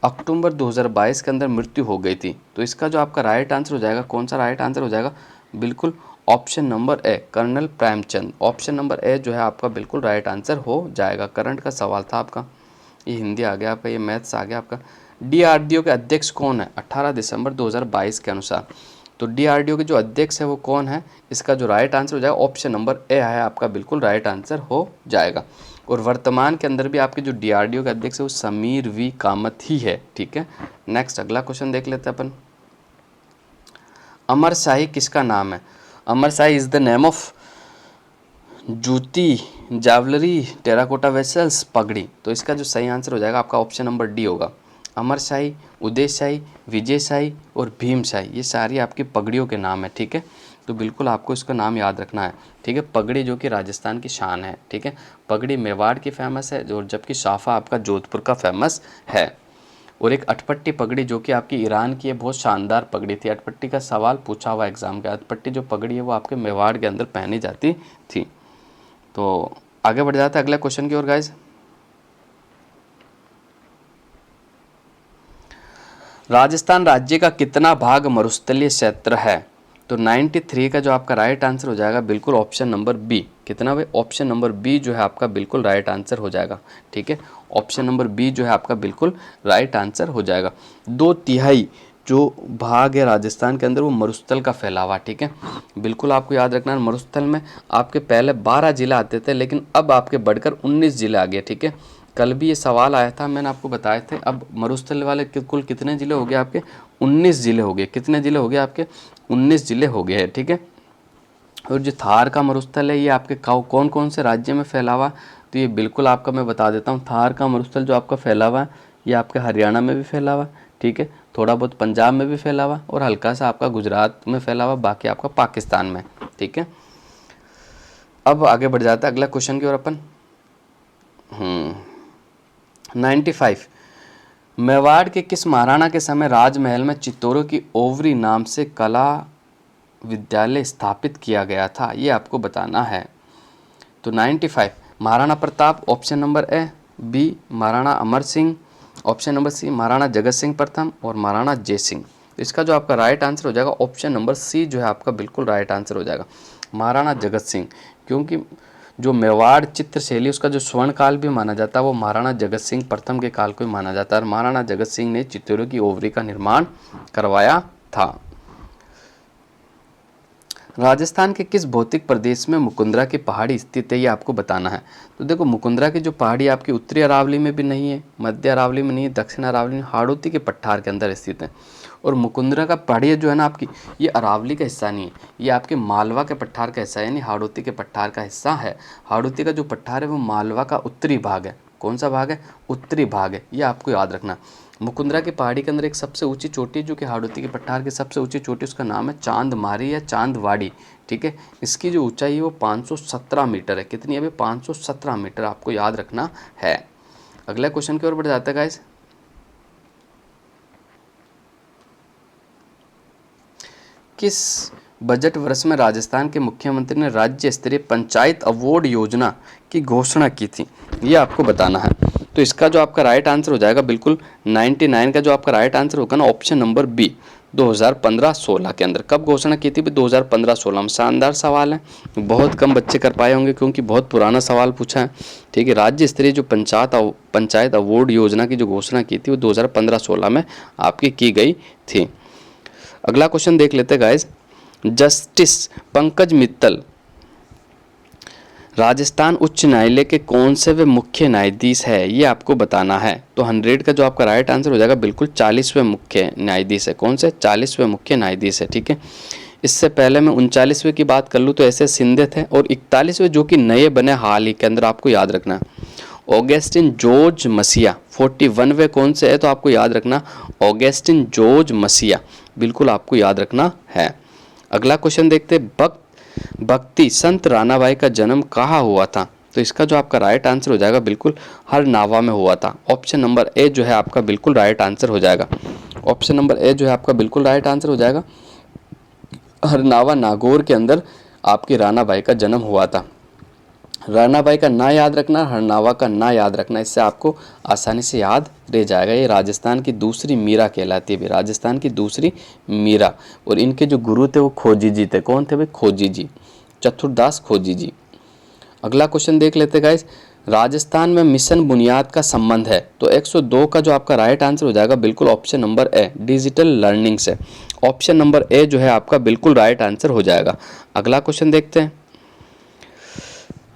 अक्टूबर 2022 के अंदर मृत्यु हो गई थी। तो इसका जो आपका राइट आंसर हो जाएगा, कौन सा राइट आंसर हो जाएगा? बिल्कुल option number A, colonel Premchand. Option number A जो है आपका बिल्कुल राइट आंसर हो जाएगा। करंट का सवाल था आपका, ये हिंदी आ गया आपका, ये मैथ्स आ गया आपका। डीआरडीओ के अध्यक्ष कौन है 18 दिसंबर 2022 के अनुसार? तो डीआरडीओ के जो अध्यक्ष है वो कौन है? इसका जो राइट आंसर हो जाएगा ऑप्शन नंबर ए है आपका बिल्कुल राइट आंसर हो जाएगा। और वर्तमान के अंदर भी आपके जो डीआरडीओ के अध्यक्ष है वो समीर वी कामत ही है। ठीक है। नेक्स्ट अगला क्वेश्चन देख लेते हैं अपन। अमर शाही किसका नाम है? अमर शाही इज द नेम ऑफ जूती, जावलरी, टेराकोटा वेसल्स, पगड़ी। तो इसका जो सही आंसर हो जाएगा आपका ऑप्शन नंबर डी होगा। अमर शाही, उदय शाही, विजय शाही और भीम शाही, ये सारी आपकी पगड़ियों के नाम है। ठीक है। तो बिल्कुल आपको इसका नाम याद रखना है। ठीक है। पगड़ी जो कि राजस्थान की शान है। ठीक है। पगड़ी मेवाड़ की फेमस है और जबकि साफा आपका जोधपुर का फेमस है। और एक अटपट्टी पगड़ी जो कि आपकी ईरान की है, बहुत शानदार पगड़ी थी। अटपट्टी का सवाल पूछा हुआ एग्जाम के। अटपट्टी जो पगड़ी है वो आपके मेवाड़ के अंदर पहनी जाती थी। तो आगे बढ़ जाता है अगले क्वेश्चन की ओर गाइस। राजस्थान राज्य का कितना भाग मरुस्थलीय क्षेत्र है? तो 93 का जो आपका राइट आंसर हो जाएगा बिल्कुल ऑप्शन नंबर बी। कितना भाई? ऑप्शन नंबर बी जो है आपका बिल्कुल राइट आंसर हो जाएगा। ठीक है। ऑप्शन नंबर बी जो है आपका बिल्कुल राइट आंसर हो जाएगा। 2/3 जो भाग है राजस्थान के अंदर वो मरुस्थल का फैला हुआ। ठीक है। बिल्कुल आपको याद रखना है, मरुस्थल में आपके पहले 12 जिले आते थे लेकिन अब आपके बढ़कर 19 जिले आ गए। ठीक है। कल भी ये सवाल आया था, मैंने आपको बताए थे। अब मरुस्थल वाले कुल कितने ज़िले हो गए आपके? 19 ज़िले हो गए। कितने ज़िले हो गए आपके? 19 ज़िले हो गए हैं। ठीक है। और जो थार का मरुस्थल है ये आपके कौन कौन से राज्य में फैला हुआ? तो ये बिल्कुल आपका मैं बता देता हूँ। थार का मरुस्थल जो आपका फैला हुआ है ये आपके हरियाणा में भी फैला हुआ है। ठीक है। थोड़ा बहुत पंजाब में भी फैला हुआ और हल्का सा आपका गुजरात में फैला हुआ, बाकी आपका पाकिस्तान में। ठीक है। अब आगे बढ़ जाता है अगला क्वेश्चन की ओर अपन। 95 मेवाड़ के किस महाराणा के समय राजमहल में चित्तौरों की ओवरी नाम से कला विद्यालय स्थापित किया गया था? ये आपको बताना है। तो 95 Maharana Pratap, option number A. B Maharana Amar Singh, option number C Maharana Jagat Singh प्रथम और महाराणा जय सिंह। तो इसका जो आपका राइट आंसर हो जाएगा ऑप्शन नंबर सी जो है आपका बिल्कुल राइट आंसर हो जाएगा, महाराणा जगत सिंह। क्योंकि जो मेवाड़ चित्रशैली उसका जो स्वर्ण काल भी माना जाता है वो महाराणा जगत सिंह प्रथम के काल को ही माना जाता है। और महाराणा जगत सिंह ने चित्तौरों की ओवरी का निर्माण करवाया था। राजस्थान के किस भौतिक प्रदेश में मुकुंदरा की पहाड़ी स्थित है ये आपको बताना है। तो देखो मुकुंदरा की जो पहाड़ी आपकी उत्तरी अरावली में भी नहीं है, मध्य अरावली में नहीं है, दक्षिण अरावली में, हाड़ौती के पठार के अंदर स्थित है। और मुकुंदरा का पहाड़ी जो है ना आपकी, ये अरावली का हिस्सा नहीं है, ये आपके मालवा के पठार का हिस्सा है, यानी हाड़ौती के पठार का हिस्सा है। हाड़ौती का जो पठार है वो मालवा का उत्तरी भाग है। कौन सा भाग है? उत्तरी भाग है, ये आपको याद रखना। मुकुंदरा की पहाड़ी के अंदर एक सबसे ऊंची चोटी जो कि हाड़ौती के पठार की सबसे ऊंची चोटी, उसका नाम है चांदमारी या चांदवाड़ी। ठीक है, इसकी जो ऊंचाई है वो 517 मीटर है। कितनी है भाई? 517 मीटर, आपको याद रखना है। अगला क्वेश्चन की ओर बढ़ जाता है गाइस। किस बजट वर्ष में राजस्थान के मुख्यमंत्री ने राज्य स्तरीय पंचायत अवार्ड योजना की घोषणा की थी? ये आपको बताना है। तो इसका जो आपका राइट आंसर हो जाएगा बिल्कुल 99 का जो आपका राइट आंसर होगा ना, ऑप्शन नंबर बी, 2015-16 के अंदर। कब घोषणा की थी? 2015-16 में। शानदार सवाल है, बहुत कम बच्चे कर पाए होंगे क्योंकि बहुत पुराना सवाल पूछा है। ठीक है, राज्य स्तरीय जो पंचायत अवार्ड योजना की जो घोषणा की थी वो 2015-16 में आपकी की गई थी। अगला क्वेश्चन देख लेते गाइस। जस्टिस पंकज मित्तल राजस्थान उच्च न्यायालय के कौन से वे मुख्य न्यायाधीश है? ये आपको बताना है। तो 100 का जो आपका राइट आंसर हो जाएगा बिल्कुल 40वें मुख्य न्यायाधीश है। कौन से? 40वें मुख्य न्यायाधीश है। ठीक है, इससे पहले मैं 39वें की बात कर लूँ तो ऐसे सिंधे थे, और 41वें जो कि नए बने हाल ही के अंदर, आपको याद रखना है ऑगस्टिन जॉर्ज मसिया। 41वें कौन से है? तो आपको याद रखना ऑगस्टिन जॉर्ज मसिया, बिल्कुल आपको याद रखना है। अगला क्वेश्चन देखते, भक्ति संत राणाबाई का जन्म कहाँ हुआ था? तो इसका जो आपका राइट आंसर हो जाएगा बिल्कुल हरनावा में हुआ था। ऑप्शन नंबर ए जो है आपका बिल्कुल राइट आंसर हो जाएगा। ऑप्शन नंबर ए जो है आपका बिल्कुल राइट आंसर हो जाएगा। हरनावा नागौर के अंदर आपकी राणाबाई का जन्म हुआ था। राणाबाई का ना याद रखना, हरनावा का ना याद रखना, इससे आपको आसानी से याद रह जाएगा। ये राजस्थान की दूसरी मीरा कहलाती है, राजस्थान की दूसरी मीरा। और इनके जो गुरु थे वो खोजी जी थे। कौन थे भाई? खोजी जी, चतुरदास खोजी जी। अगला क्वेश्चन देख लेते गाइस। राजस्थान में मिशन बुनियाद का संबंध है? तो 102 का जो आपका राइट आंसर हो जाएगा बिल्कुल ऑप्शन नंबर ए, डिजिटल लर्निंग से। ऑप्शन नंबर ए जो है आपका बिल्कुल राइट आंसर हो जाएगा। अगला क्वेश्चन देखते हैं।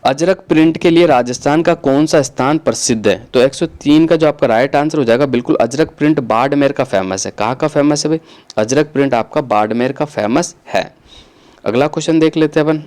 अजरक प्रिंट के लिए राजस्थान का कौन सा स्थान प्रसिद्ध है? तो 103 का जो आपका राइट आंसर हो जाएगा बिल्कुल अजरक प्रिंट बाड़मेर का फेमस है। कहाँ का फेमस है भाई? अजरक प्रिंट आपका बाड़मेर का फेमस है। अगला क्वेश्चन देख लेते हैं अपन।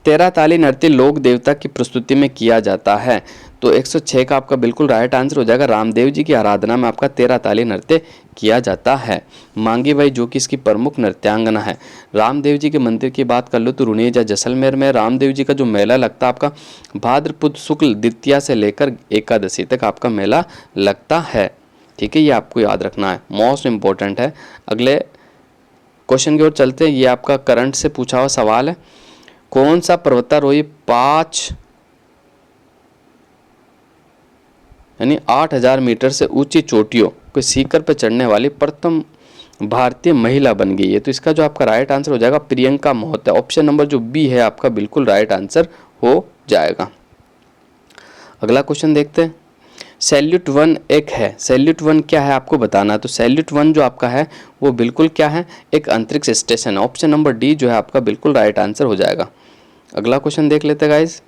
तेरह ताली नृत्य लोक देवता की प्रस्तुति में किया जाता है? तो 106 का आपका बिल्कुल राइट आंसर हो जाएगा। रामदेव जी की आराधना में आपका तेरह ताली नृत्य किया जाता है। मांगी बाई जो कि इसकी प्रमुख नृत्यांगना है। रामदेव जी के मंदिर की बात कर लो तो रुनेजा जैसलमेर में रामदेव जी का जो मेला लगता है आपका भाद्रपद शुक्ल द्वितीया से लेकर एकादशी तक आपका मेला लगता है। ठीक है, ये आपको याद रखना है, मोस्ट इंपॉर्टेंट है। अगले क्वेश्चन की ओर चलते हैं। ये आपका करंट से पूछा हुआ सवाल है। कौन सा पर्वतारोही 8,000 मीटर से ऊंची चोटियों के शिखर पर चढ़ने वाली प्रथम भारतीय महिला बन गई है? तो इसका जो आपका राइट आंसर हो जाएगा प्रियंका मोहता। ऑप्शन नंबर जो बी है आपका बिल्कुल राइट आंसर हो जाएगा। अगला क्वेश्चन देखते हैं। सैल्यूट 1 एक है, सैल्यूट 1 क्या है आपको बताना है। तो सैल्यूट 1 जो आपका है वो बिल्कुल क्या है? एक अंतरिक्ष स्टेशन है। ऑप्शन नंबर डी जो है आपका बिल्कुल राइट आंसर हो जाएगा। अगला क्वेश्चन देख लेते हैं गाइस।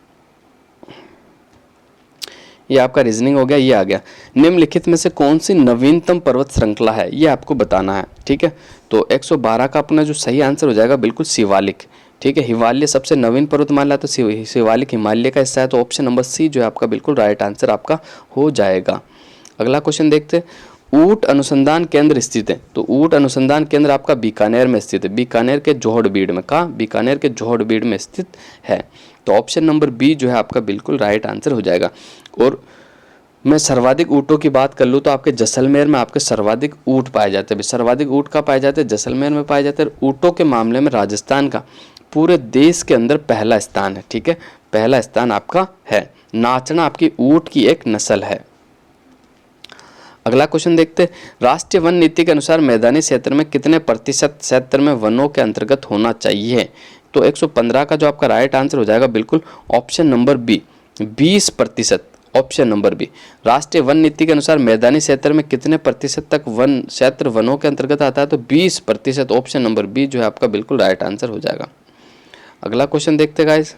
ये आपका रीजनिंग हो गया। ये आ गया, निम्नलिखित में से कौन सी नवीनतम पर्वत श्रृंखला है? ये आपको बताना है। ठीक है, तो 112 का अपना जो सही आंसर हो जाएगा बिल्कुल शिवालिक। ठीक है, हिमालय सबसे नवीन पर्वतमाला तो शिवालिक हिमालय का हिस्सा है। तो ऑप्शन नंबर सी जो है आपका बिल्कुल राइट आंसर आपका हो जाएगा। अगला क्वेश्चन देखते हैं। ऊंट अनुसंधान केंद्र स्थित है? तो ऊंट अनुसंधान केंद्र आपका बीकानेर में स्थित है। बीकानेर के जोहड़बीड़ में। कहाँ? बीकानेर के जोहड़बीड़ में स्थित है। तो ऑप्शन नंबर बी जो है आपका बिल्कुल राइट आंसर हो जाएगा। और मैं सर्वाधिक ऊँटों की बात कर लूँ तो आपके जैसलमेर में आपके सर्वाधिक ऊँट पाए जाते हैं। सर्वाधिक ऊँट का पाए जाते हैं? जैसलमेर में पाए जाते हैं। ऊँटों के मामले में राजस्थान का पूरे देश के अंदर पहला स्थान है। ठीक है, पहला स्थान आपका है। नाचना आपकी ऊँट की एक नस्ल है। अगला क्वेश्चन देखते हैं। राष्ट्रीय वन नीति के अनुसार मैदानी क्षेत्र में कितने प्रतिशत क्षेत्र में वनों के अंतर्गत होना चाहिए? तो 115 का जो आपका राइट आंसर हो जाएगा बिल्कुल option number B, 20%। Option number B, राष्ट्रीय वन नीति के अनुसार मैदानी क्षेत्र में कितने प्रतिशत तक वन क्षेत्र वनों के अंतर्गत आता है? तो 20%। ऑप्शन नंबर बी जो है आपका बिल्कुल राइट आंसर हो जाएगा। अगला क्वेश्चन देखते हैं गाइस।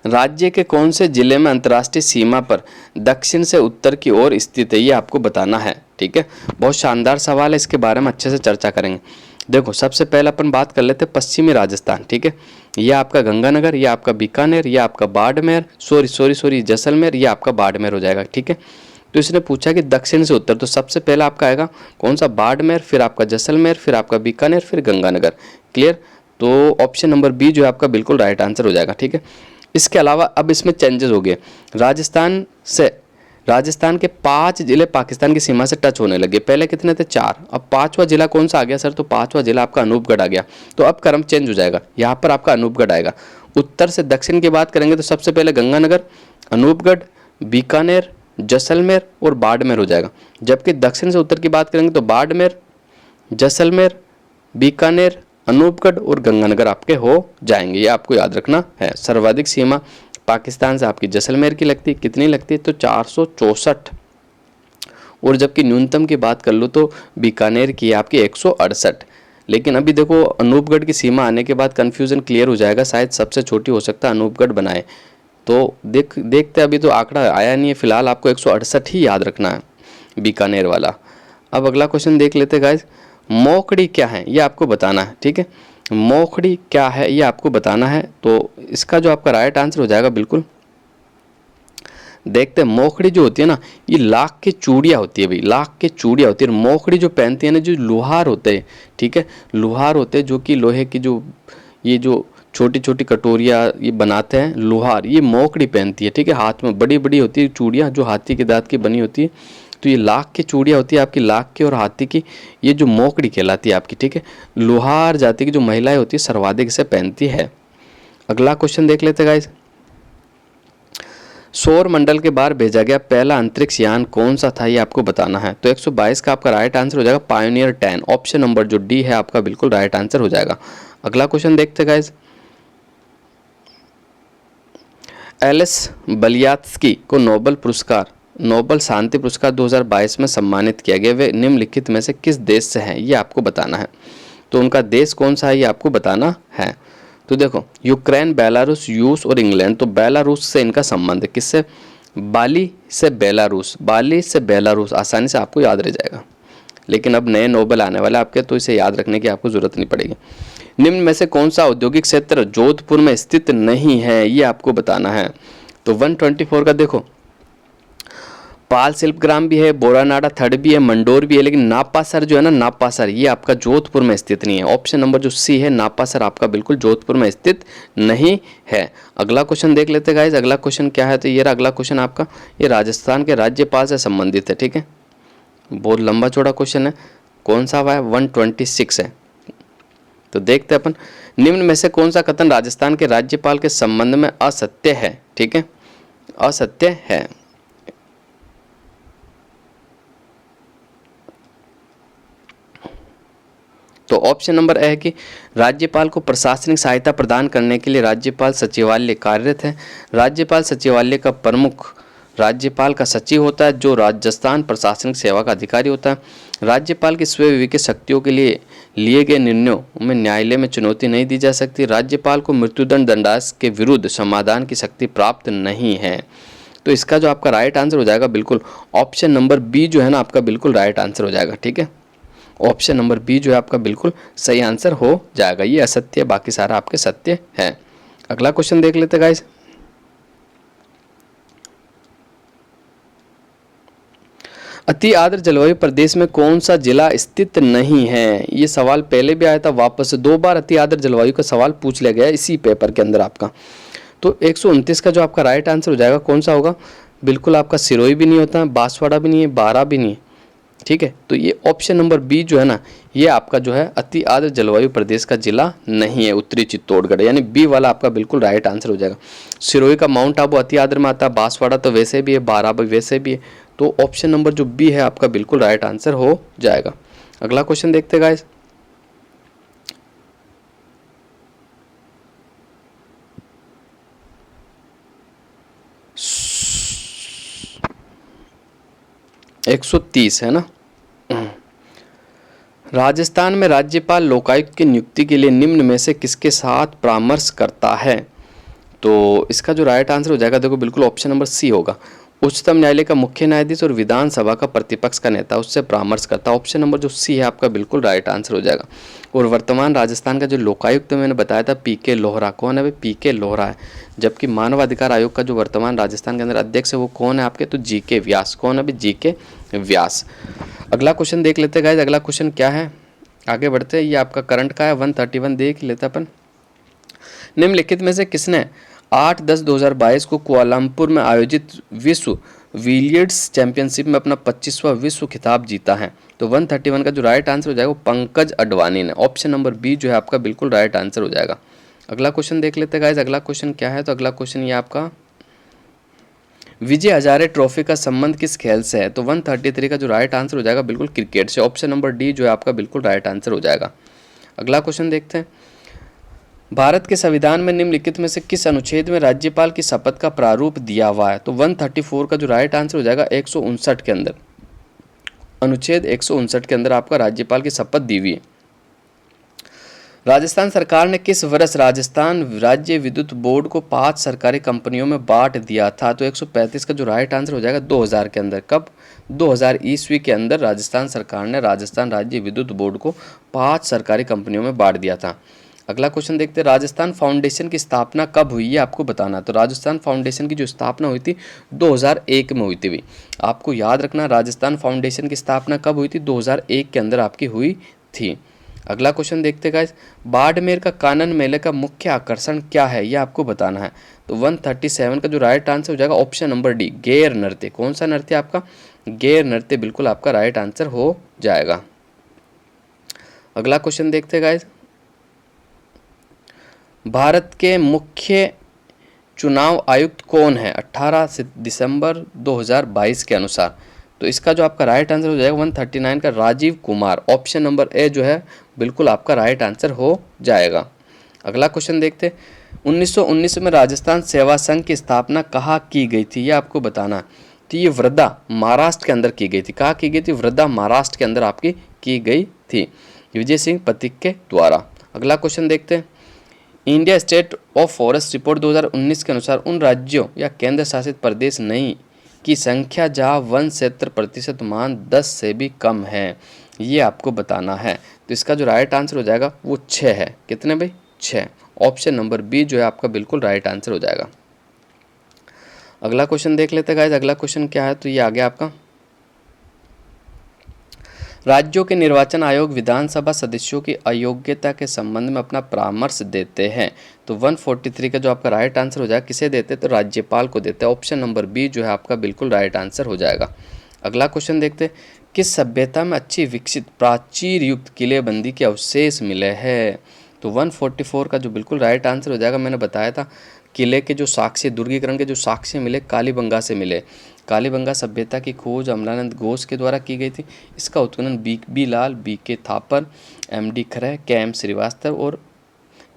राज्य के कौन से जिले में अंतर्राष्ट्रीय सीमा पर दक्षिण से उत्तर की ओर स्थित है, ये आपको बताना है। ठीक है, बहुत शानदार सवाल है, इसके बारे में अच्छे से चर्चा करेंगे। देखो सबसे पहले अपन बात कर लेते हैं पश्चिमी राजस्थान। ठीक है, ये आपका गंगानगर, ये आपका बीकानेर, ये आपका बाड़मेर, सॉरी जैसलमेर, ये आपका बाड़मेर हो जाएगा। ठीक है, तो इसने पूछा कि दक्षिण से उत्तर, तो सबसे पहला आपका आएगा कौन सा, बाड़मेर, फिर आपका जैसलमेर, फिर आपका बीकानेर, फिर गंगानगर। क्लियर, तो ऑप्शन नंबर बी जो है आपका बिल्कुल राइट आंसर हो जाएगा। ठीक है, इसके अलावा अब इसमें चेंजेस हो गए, राजस्थान के 5 जिले पाकिस्तान की सीमा से टच होने लगे। पहले कितने थे, 4, अब 5वां जिला कौन सा आ गया सर, तो 5वां जिला आपका अनूपगढ़ आ गया। तो अब क्रम चेंज हो जाएगा, यहाँ पर आपका अनूपगढ़ आएगा। उत्तर से दक्षिण की बात करेंगे तो सबसे पहले गंगानगर, अनूपगढ़, बीकानेर, जैसलमेर और बाड़मेर हो जाएगा। जबकि दक्षिण से उत्तर की बात करेंगे तो बाड़मेर, जैसलमेर, बीकानेर, अनूपगढ़ और गंगानगर आपके हो जाएंगे। ये आपको याद रखना है। सर्वाधिक सीमा पाकिस्तान से आपकी जैसलमेर की लगती है, कितनी लगती है, तो 464, और जबकि न्यूनतम की बात कर लो तो बीकानेर की आपकी 168। लेकिन अभी देखो अनूपगढ़ की सीमा आने के बाद कन्फ्यूज़न क्लियर हो जाएगा, शायद सबसे छोटी हो सकता है अनूपगढ़ बनाए। तो देखते अभी तो आंकड़ा आया नहीं है, फिलहाल आपको 168 ही याद रखना है, बीकानेर वाला। अब अगला क्वेश्चन देख लेते गाइस, मोकड़ी क्या है ये आपको बताना है। ठीक है, मोकड़ी क्या है ये आपको बताना है। तो इसका जो आपका राइट आंसर हो जाएगा, बिल्कुल देखते हैं, मोकड़ी जो होती है ना, ये लाख की चूड़ियाँ होती है भाई, लाख की चूड़ियाँ होती है। मोकड़ी जो पहनती है ना, जो लुहार होते हैं, ठीक है, लुहार होते हैं, जो कि लोहे की जो छोटी छोटी कटोरियाँ ये बनाते हैं, लुहार, ये मोकड़ी पहनती है। ठीक है, हाथ में बड़ी बड़ी होती है चूड़ियाँ, जो हाथी के दांत की बनी होती है। तो ये लाख की चूड़ियाँ होती है आपकी, लाख की और हाथी की, ये जो मोकड़ी कहलाती है आपकी। ठीक है, लुहार जाति की जो महिलाएं होती है सर्वाधिक इसे पहनती है। अगला क्वेश्चन देख लेते गाइस, सौर मंडल के बाहर भेजा गया पहला अंतरिक्ष यान कौन सा था, ये आपको बताना है। तो 122 का आपका राइट आंसर हो जाएगा पायोनियर 10, ऑप्शन नंबर जो डी है आपका बिल्कुल राइट आंसर हो जाएगा। अगला क्वेश्चन देखते गाइस, एलिस बलियात्स्की को नोबल शांति पुरस्कार 2022 में सम्मानित किया गया। वे निम्नलिखित में से किस देश से हैं, ये आपको बताना है। तो उनका देश कौन सा है ये आपको बताना है। तो देखो, यूक्रेन, बेलारूस, रूस और इंग्लैंड। तो बेलारूस से इनका संबंध है, किससे, बाली से बेलारूस, आसानी से आपको याद रह जाएगा। लेकिन अब नए नोबल आने वाले आपके, तो इसे याद रखने की आपको जरूरत नहीं पड़ेगी। निम्न में से कौन सा औद्योगिक क्षेत्र जोधपुर में स्थित नहीं है, ये आपको बताना है। तो 124 का देखो, पाल शिल्पग्राम भी है, बोरानाडा थर्ड भी है, मंडोर भी है, लेकिन नापासर जो है ना, नापासर ये आपका जोधपुर में स्थित नहीं है। ऑप्शन नंबर जो सी है, नापासर आपका बिल्कुल जोधपुर में स्थित नहीं है। अगला क्वेश्चन देख लेते गाइस, अगला क्वेश्चन क्या है, तो ये रहा अगला क्वेश्चन आपका, ये राजस्थान के राज्यपाल से संबंधित है। ठीक है, बहुत लंबा चौड़ा क्वेश्चन है, कौन सा है, 126 है। तो देखते हैं अपन, निम्न में से कौन सा कथन राजस्थान के राज्यपाल के संबंध में असत्य है। ठीक है, असत्य है। तो ऑप्शन नंबर ए है कि राज्यपाल को प्रशासनिक सहायता प्रदान करने के लिए राज्यपाल सचिवालय कार्यरत है। राज्यपाल सचिवालय का प्रमुख राज्यपाल का सचिव होता है, जो राजस्थान प्रशासनिक सेवा का अधिकारी होता है। राज्यपाल की स्वयं विवेक शक्तियों के लिए गए निर्णयों में न्यायालय में चुनौती नहीं दी जा सकती। राज्यपाल को मृत्युदंड दंडादेश के विरुद्ध समाधान की शक्ति प्राप्त नहीं है। तो इसका जो आपका राइट आंसर हो जाएगा, बिल्कुल ऑप्शन नंबर बी जो है ना आपका बिल्कुल राइट आंसर हो जाएगा। ठीक है, ऑप्शन नंबर बी जो है आपका बिल्कुल सही आंसर हो जाएगा। ये असत्य, बाकी सारा आपके सत्य है। अगला क्वेश्चन देख लेते गाइस, अति आर्द्र जलवायु प्रदेश में कौन सा जिला स्थित नहीं है। ये सवाल पहले भी आया था, वापस 2 बार अति आर्द्र जलवायु का सवाल पूछ लिया गया इसी पेपर के अंदर आपका। तो 129 का जो आपका राइट आंसर हो जाएगा कौन सा होगा, बिल्कुल आपका सिरोही भी नहीं होता, बांसवाड़ा भी नहीं है, बारा भी नहीं है। ठीक है, तो ये ऑप्शन नंबर बी जो है ना, ये आपका जो है अति आर्द्र जलवायु प्रदेश का जिला नहीं है, उत्तरी चित्तौड़गढ़, यानी बी वाला आपका बिल्कुल राइट आंसर हो जाएगा। सिरोही का माउंट आबू अति आर्द्र में आता है, बांसवाड़ा तो वैसे भी है, बारा भी वैसे भी है। तो ऑप्शन नंबर जो बी है आपका बिल्कुल राइट आंसर हो जाएगा। अगला क्वेश्चन देखते हैं गाइस, एक 130 है ना। राजस्थान में राज्यपाल लोकायुक्त की नियुक्ति के लिए निम्न में से किसके साथ परामर्श करता है। तो इसका जो राइट आंसर हो जाएगा देखो बिल्कुल ऑप्शन नंबर सी होगा। उच्चतम न्यायालय का मुख्य न्यायाधीश और विधानसभा का प्रतिपक्ष का नेता उससे परामर्श करता, ऑप्शन नंबर जो सी है आपका बिल्कुल राइट आंसर हो जाएगा। और वर्तमान राजस्थान का जो लोकायुक्त मैंने बताया था पीके लोहरा, कौन है भाई? पीके लोहरा है। जबकि मानवाधिकार आयोग का जो वर्तमान राजस्थान के अंदर अध्यक्ष है वो कौन है आपके? तो जीके व्यास। कौन है भाई? जीके व्यास। अगला क्वेश्चन देख लेते हैं गाइस। अगला क्वेश्चन क्या है, आगे बढ़ते हैं। ये आपका करंट का है, 131 देख लेते अपन। निम्नलिखित में से किसने 8/10/2022 को कुआलालंपुर में आयोजित विश्व बिलियर्ड्स चैंपियनशिप में अपना 25वां विश्व खिताब जीता है? तो 131 का जो राइट आंसर हो जाएगा वो पंकज अडवाणी ने। ऑप्शन नंबर बी जो है आपका बिल्कुल राइट आंसर हो जाएगा। अगला क्वेश्चन देख लेते हैं गाइस। अगला क्वेश्चन क्या है? तो अगला क्वेश्चन ये आपका विजय हजारे ट्रॉफी का संबंध किस खेल से है? तो 133 का जो राइट आंसर हो जाएगा बिल्कुल क्रिकेट से। ऑप्शन नंबर डी जो है आपका बिल्कुल राइट आंसर हो जाएगा। अगला क्वेश्चन देखते हैं। भारत के संविधान में निम्नलिखित में से किस अनुच्छेद में राज्यपाल की शपथ का प्रारूप दिया हुआ है? तो 134 का जो राइट आंसर हो जाएगा 159 के अंदर, अनुच्छेद 159 के अंदर आपका राज्यपाल की शपथ दी हुई है। राजस्थान सरकार ने किस वर्ष राजस्थान राज्य विद्युत बोर्ड को 5 सरकारी कंपनियों में बांट दिया था? तो 135 का जो राइट आंसर हो जाएगा 2000 के अंदर। कब? 2000 ईस्वी के अंदर राजस्थान सरकार ने राजस्थान राज्य विद्युत बोर्ड को 5 सरकारी कंपनियों में बांट दिया था। अगला क्वेश्चन देखते हैं। राजस्थान फाउंडेशन की स्थापना कब हुई है आपको बताना। तो राजस्थान फाउंडेशन की जो स्थापना हुई थी 2001 में हुई थी भी। आपको याद रखना राजस्थान फाउंडेशन की स्थापना कब हुई थी? 2001 के अंदर आपकी हुई थी। अगला क्वेश्चन देखते हैं गाइस। बाड़मेर का कानन मेले का मुख्य आकर्षण क्या है ये आपको बताना है। तो 137 का जो राइट आंसर हो जाएगा ऑप्शन नंबर डी गैर नृत्य। कौन सा नृत्य आपका? गैर नृत्य बिल्कुल आपका राइट आंसर हो जाएगा। अगला क्वेश्चन देखते हैं गाइस। भारत के मुख्य चुनाव आयुक्त कौन है 18 दिसंबर 2022 के अनुसार? तो इसका जो आपका राइट आंसर हो जाएगा 139 का Rajiv Kumar. Option number A जो है बिल्कुल आपका राइट आंसर हो जाएगा। अगला क्वेश्चन देखते हैं। 1919 में राजस्थान सेवा संघ की स्थापना कहाँ की गई थी ये आपको बताना है। तो ये वृद्धा महाराष्ट्र के अंदर की गई थी। कहाँ की गई थी? वृद्धा महाराष्ट्र के अंदर आपकी की गई थी विजय सिंह पथिक के द्वारा। अगला क्वेश्चन देखते हैं। India state of forest report 2019 के अनुसार उन राज्यों या केंद्र शासित प्रदेश नहीं की संख्या जहां वन क्षेत्र प्रतिशत मान 10 से भी कम है, ये आपको बताना है। तो इसका जो राइट आंसर हो जाएगा वो 6 है। कितने भाई? 6। ऑप्शन नंबर बी जो है आपका बिल्कुल राइट आंसर हो जाएगा। अगला क्वेश्चन देख लेते हैं गाइस। अगला क्वेश्चन क्या है? तो ये आ गया आपका राज्यों के निर्वाचन आयोग विधानसभा सदस्यों की अयोग्यता के संबंध में अपना परामर्श देते हैं। तो 143 का जो आपका राइट आंसर हो जाएगा किसे देते हैं? तो राज्यपाल को देते हैं। ऑप्शन नंबर बी जो है आपका बिल्कुल राइट आंसर हो जाएगा। अगला क्वेश्चन देखते हैं। किस सभ्यता में अच्छी विकसित प्राचीर युक्त किलेबंदी के अवशेष मिले हैं? तो 144 का जो बिल्कुल राइट आंसर हो जाएगा मैंने बताया था किले के जो साक्ष्य दुर्गीकरण के जो साक्ष्य मिले कालीबंगा से मिले। कालीबंगा सभ्यता की खोज अमलानंद घोष के द्वारा की गई थी। इसका उत्खनन बी लाल, बी.के. थापर, एम.डी. खरे, के.एम. श्रीवास्तव और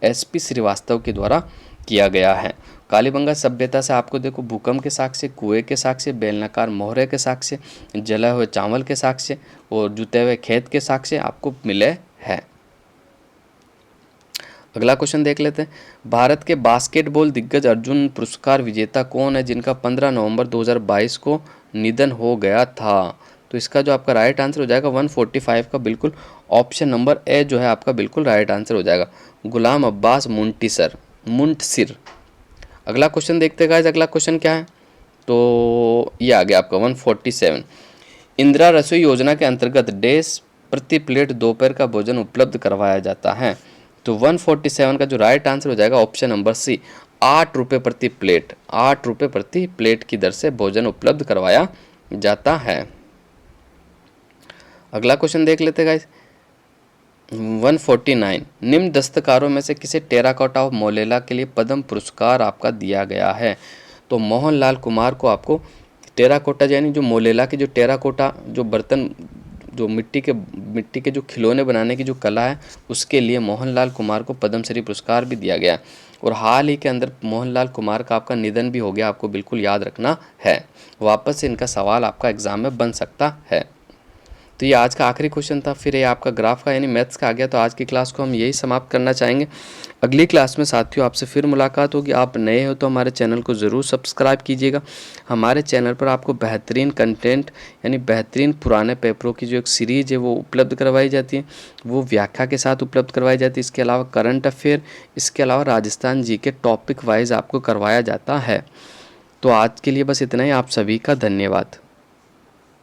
एस.पी. श्रीवास्तव के द्वारा किया गया है। कालीबंगा सभ्यता से आपको देखो भूकंप के साक्ष्य, कुएं के साक्ष्य, बेलनाकार मोहरे के साक्ष्य, जले हुए चावल के साक्ष्य और जुते हुए खेत के साक्ष्य आपको मिले हैं। अगला क्वेश्चन देख लेते हैं। भारत के बास्केटबॉल दिग्गज अर्जुन पुरस्कार विजेता कौन है जिनका 15 नवंबर 2022 को निधन हो गया था? तो इसका जो आपका राइट आंसर हो जाएगा 145 का बिल्कुल ऑप्शन नंबर ए जो है आपका बिल्कुल राइट आंसर हो जाएगा गुलाम अब्बास मुंटसिर। अगला क्वेश्चन देखते हैं गाइस। अगला क्वेश्चन क्या है? तो ये आ गया आपका 147। इंदिरा रसोई योजना के अंतर्गत डैश प्रति प्लेट दोपहर का भोजन उपलब्ध करवाया जाता है? तो 147 का जो राइट आंसर हो जाएगा ऑप्शन नंबर सी 8 रुपये प्रति प्लेट। 8 रुपये प्रति प्लेट की दर से भोजन उपलब्ध करवाया जाता है। अगला क्वेश्चन देख लेते गाइस। 149 निम्न दस्तकारों में से किसे टेराकोटा ऑफ मोलेला के लिए पद्म पुरस्कार आपका दिया गया है? तो मोहनलाल कुमार को आपको टेराकोटा यानी जो मोलेला की जो टेराकोटा जो बर्तन जो मिट्टी के जो खिलौने बनाने की जो कला है उसके लिए मोहनलाल कुमार को पद्मश्री पुरस्कार भी दिया गया। और हाल ही के अंदर मोहनलाल कुमार का आपका निधन भी हो गया, आपको बिल्कुल याद रखना है। वापस से इनका सवाल आपका एग्जाम में बन सकता है। तो ये आज का आखिरी क्वेश्चन था, फिर ये आपका ग्राफ का यानी मैथ्स का आ गया। तो आज की क्लास को हम यही समाप्त करना चाहेंगे। अगली क्लास में साथियों आपसे फिर मुलाकात होगी। आप नए हो तो हमारे चैनल को ज़रूर सब्सक्राइब कीजिएगा। हमारे चैनल पर आपको बेहतरीन कंटेंट यानी बेहतरीन पुराने पेपरों की जो एक सीरीज़ है वो उपलब्ध करवाई जाती है, वो व्याख्या के साथ उपलब्ध करवाई जाती है। इसके अलावा करंट अफेयर, इसके अलावा राजस्थान जी के टॉपिक वाइज आपको करवाया जाता है। तो आज के लिए बस इतना ही। आप सभी का धन्यवाद।